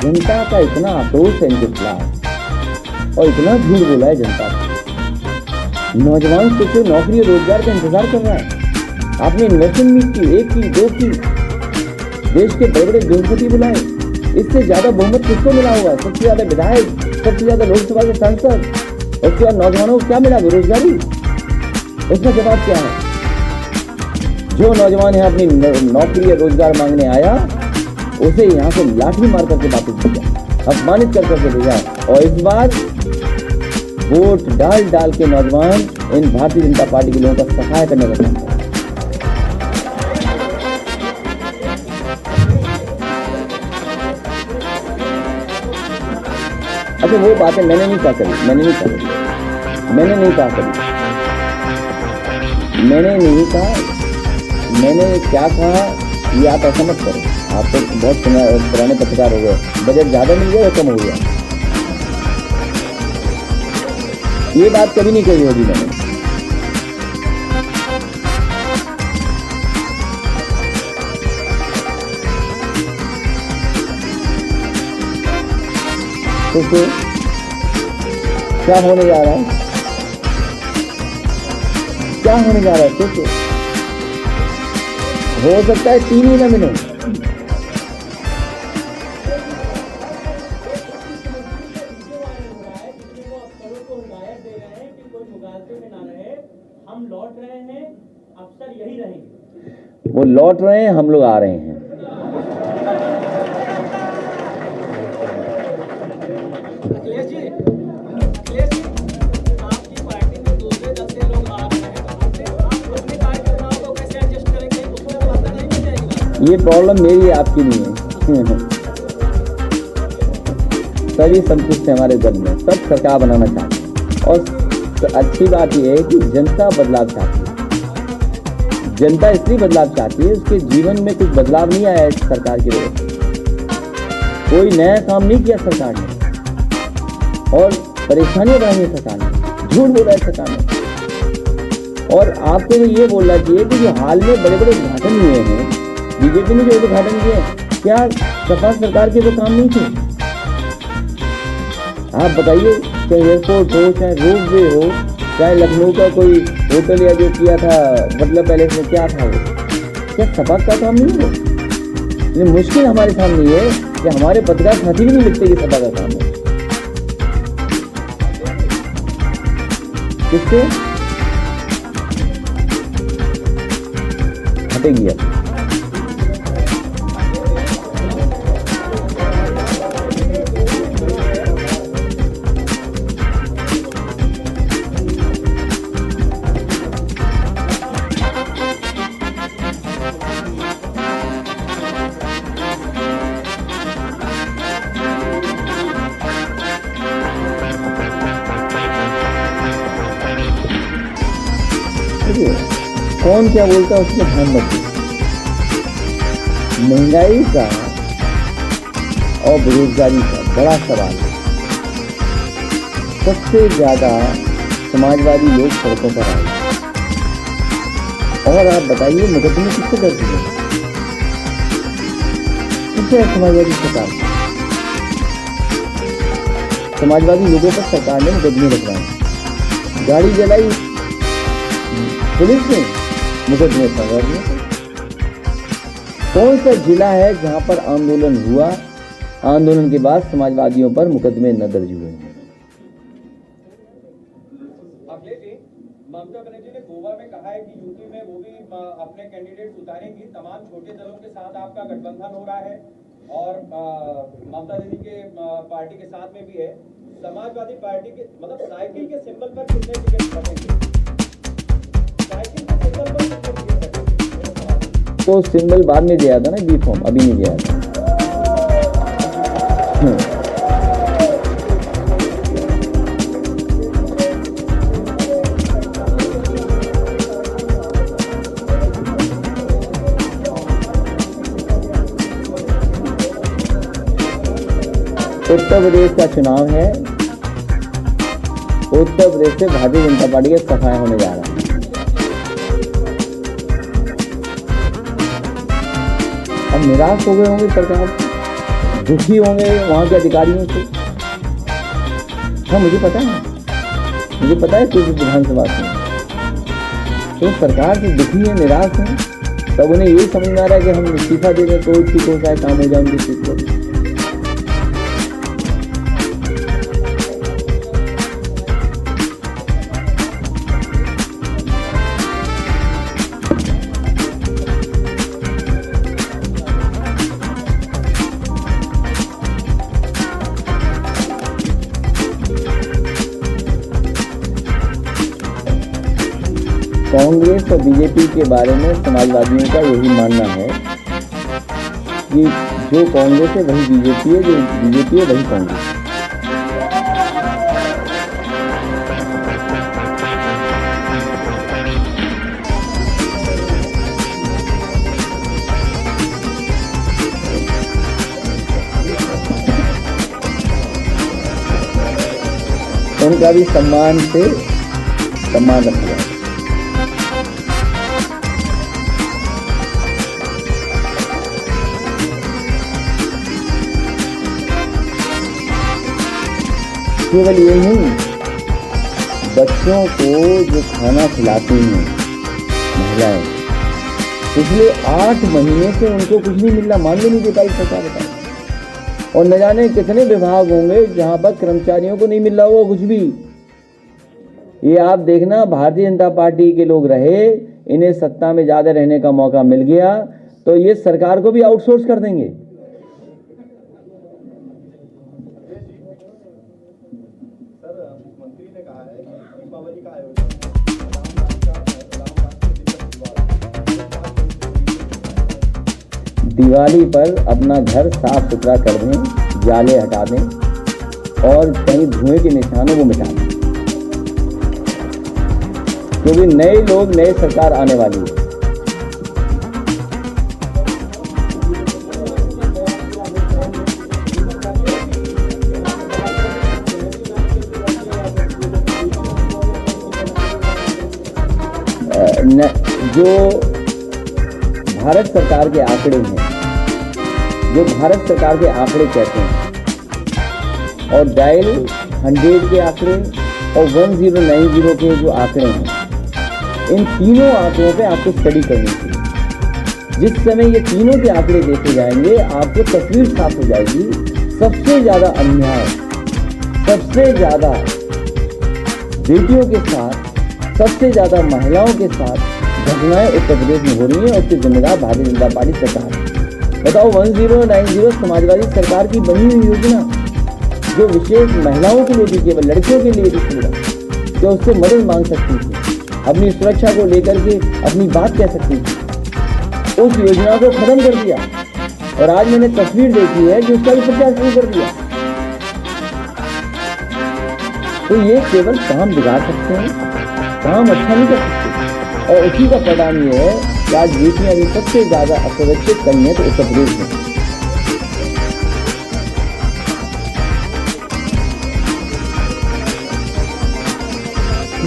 जनता का इतना आक्रोश है इनके खिलाफ और इतना झूठ बोला है जनता को। नौजवान सोचो नौकरी और रोजगार का इंतजार कर रहा है। आपने इन्वेस्टमेंट मीट की, 1 की 2 की, देश के बड़े बड़े उद्योगपति बुलाए। इससे ज्यादा बहुमत किसको मिला होगा? सबसे ज्यादा विधायक, सबसे ज्यादा लोकसभा के सांसद। उसके बाद नौजवानों को क्या मिला? बेरोजगारी। उसका जवाब क्या है? जो नौजवान है अपनी नौकरी या रोजगार मांगने आया, उसे यहां से लाठी मार करके वापस भेजा, अपमानित कर करके भेजा। और इस बार वोट डाल डाल के नौजवान इन भारतीय जनता पार्टी के लोगों का सहाय करने का काम कर। अच्छा, वो बातें मैंने नहीं कहा करी, मैंने नहीं कहा। मैंने क्या कहा ये आप ऐसा मत करो। आप तो बहुत पुराने पत्रकार हो गए। बजट ज्यादा मिल गया या कम हो गया? ये बात कभी नहीं कही होगी मैंने। तो क्या होने जा रहा है? क्या होने जा रहा है? सोचो, हो सकता है 3 ही ना मिले। हम लौट रहे हैं, अफसर यही रहेंगे। वो लौट रहे हैं, हम लोग आ रहे हैं। आपकी पार्टी में दूसरे दल से लोग आ रहे हैं, अपने कार्यकर्ताओं को कैसे एडजस्ट करेंगे? उसमें बात नहीं हो जाएगी। ये प्रॉब्लम मेरी है, आपकी नहीं है। सभी संतुष्ट है हमारे दल में, सब सरकार बनाना चाहते हैं। और अच्छी बात यह है कि जनता बदलाव चाहती है। जनता इसलिए बदलाव चाहती है, उसके जीवन में कुछ बदलाव नहीं आया है इस सरकार की वजह से। कोई नया काम नहीं किया सरकार ने और परेशानियां बढ़ाई है सरकार ने, झूठ बोला है सरकार ने। और आपको ये बोलना चाहिए कि जो हाल में बड़े बड़े उद्घाटन हुए हैं, बीजेपी ने जो उद्घाटन किए, क्या सपा सरकार के वो काम नहीं थे? आप बताइए, चाहे एयरपोर्ट हो, चाहे रोपवे हो, चाहे लखनऊ का कोई होटल या जो किया था मतलब पैलेस में, क्या था वो? क्या सपा का काम नहीं है? ये मुश्किल हमारे सामने है कि हमारे पत्रकार साथी भी नहीं लिखते कि सपा का काम है। किससे हटेगी? कौन क्या बोलता है उसमें ध्यान रखिए। महंगाई का और बेरोजगारी का बड़ा सवाल है। सबसे ज़्यादा समाजवादी लोग सड़कों पर आए। और आप बताइए मुकदमे किससे दर्ज हुए? किससे समाजवादी सरकार? समाजवादी लोगों पर सरकार ने मुकदमे रखवाए। गाड़ी जलाई पुलिस ने, मुकदमे पर। कौन सा जिला है जहां पर आंदोलन हुआ, आंदोलन के बाद समाजवादियों पर मुकदमे न दर्ज हुए? ममता बनर्जी ने गोवा में कहा है कि यूपी में वो भी अपने कैंडिडेट उतारेंगी। तमाम छोटे दलों के साथ आपका गठबंधन हो रहा है और ममता दीदी के पार्टी के साथ में भी है। समाजवादी पार्टी के मतलब साइकिल के सिंबल पर कितने टिकट बनेंगे? साइकिल के सिंबल पर कितने टिकट बनेंगे? तो सिंबल बाद में दिया था ना, बी फॉर्म अभी नहीं दिया था। उत्तर प्रदेश का चुनाव है। उत्तर प्रदेश से भारतीय जनता पार्टी के सफाया होने जा रहा है। अब निराश हो गए होंगे सरकार, दुखी होंगे वहां के अधिकारियों से। हाँ मुझे पता है किस विधानसभा से तो सरकार से दुखी है, निराश है। तब उन्हें यही समझ में आ रहा है कि हम इस्तीफा दे दें तो ठीक होता है, काम हो जाए उनकी सीट पर। कांग्रेस और बीजेपी के बारे में समाजवादियों का यही मानना है कि जो कांग्रेस है वही बीजेपी है, जो बीजेपी है वही कांग्रेस। उनका भी सम्मान रखा जाए। केवल ये नहीं, बच्चों को जो खाना खिलाती हैं महिलाएं, पिछले 8 महीने से उनको कुछ नहीं मिल रहा, मानने नहीं देता सरकार बताए। और न जाने कितने विभाग होंगे जहां पर कर्मचारियों को नहीं मिल रहा होगा कुछ भी। ये आप देखना, भारतीय जनता पार्टी के लोग रहे, इन्हें सत्ता में ज्यादा रहने का मौका मिल गया तो ये सरकार को भी आउटसोर्स कर देंगे। दिवाली पर अपना घर साफ सुथरा कर दें, जाले हटा दें और कहीं धुएं के निशानों को मिटा दें, क्योंकि नए लोग, नई सरकार आने वाली है। जो भारत सरकार के आंकड़े हैं, जो भारत सरकार के आंकड़े कहते हैं, और डायल 100 के आंकड़े और 1090 के जो आंकड़े हैं, इन तीनों आंकड़ों पे आपको स्टडी करनी चाहिए। जिस समय ये तीनों के आंकड़े देखे जाएंगे आपको तस्वीर साफ हो जाएगी। सबसे ज्यादा अन्याय, सबसे ज्यादा बेटियों के साथ, सबसे ज्यादा महिलाओं के साथ घटनाएं उत्तर प्रदेश में हो रही हैं और उसके जिम्मेदार भारतीय जनता पार्टी सरकार है। बताओ, 1090 समाजवादी सरकार की बनी हुई योजना जो विशेष महिलाओं के लिए थी, केवल लड़कियों के लिए थी, जो उससे मदद मांग सकती थी, अपनी सुरक्षा को लेकर के अपनी बात कह सकती थी, उस योजना को खत्म कर दिया। और आज मैंने तस्वीर देखी है कि उसका भी प्रचार शुरू कर दिया। तो ये केवल काम बिगाड़ सकते हैं, काम अच्छा नहीं कर सकते। और उसी का परिणाम ये है कि आज बेटियां भी सबसे ज्यादा असुरक्षित कहीं है तो उत्तर प्रदेश में।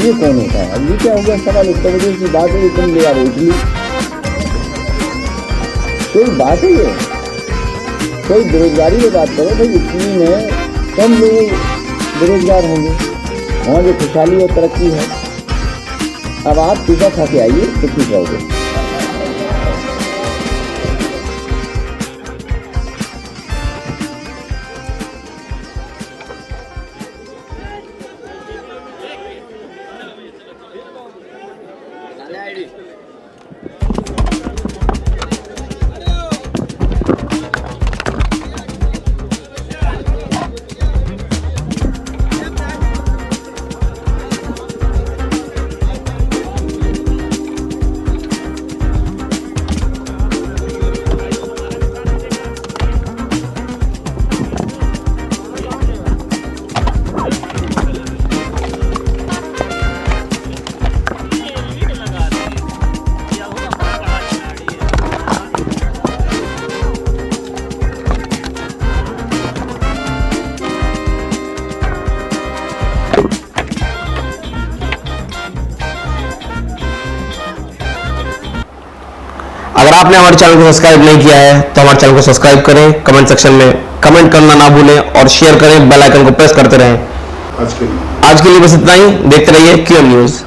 ये कौन होता है? अब ये क्या हो गया सवाल? उत्तर प्रदेश की बात है, तुम ले आ रहे इटली, कोई बात है ये? कोई बेरोजगारी की बात करो भाई, इटली में कम लोग बेरोजगार होंगे, वहाँ जो खुशहाली और तरक्की है। अब आप पिज्जा खा के आइए तो ठीक रहोगे। अगर आपने हमारे चैनल को सब्सक्राइब नहीं किया है तो हमारे चैनल को सब्सक्राइब करें, कमेंट सेक्शन में कमेंट करना ना भूलें और शेयर करें, बेल आइकन को प्रेस करते रहें। आज के लिए बस इतना ही। देखते रहिए QM न्यूज़।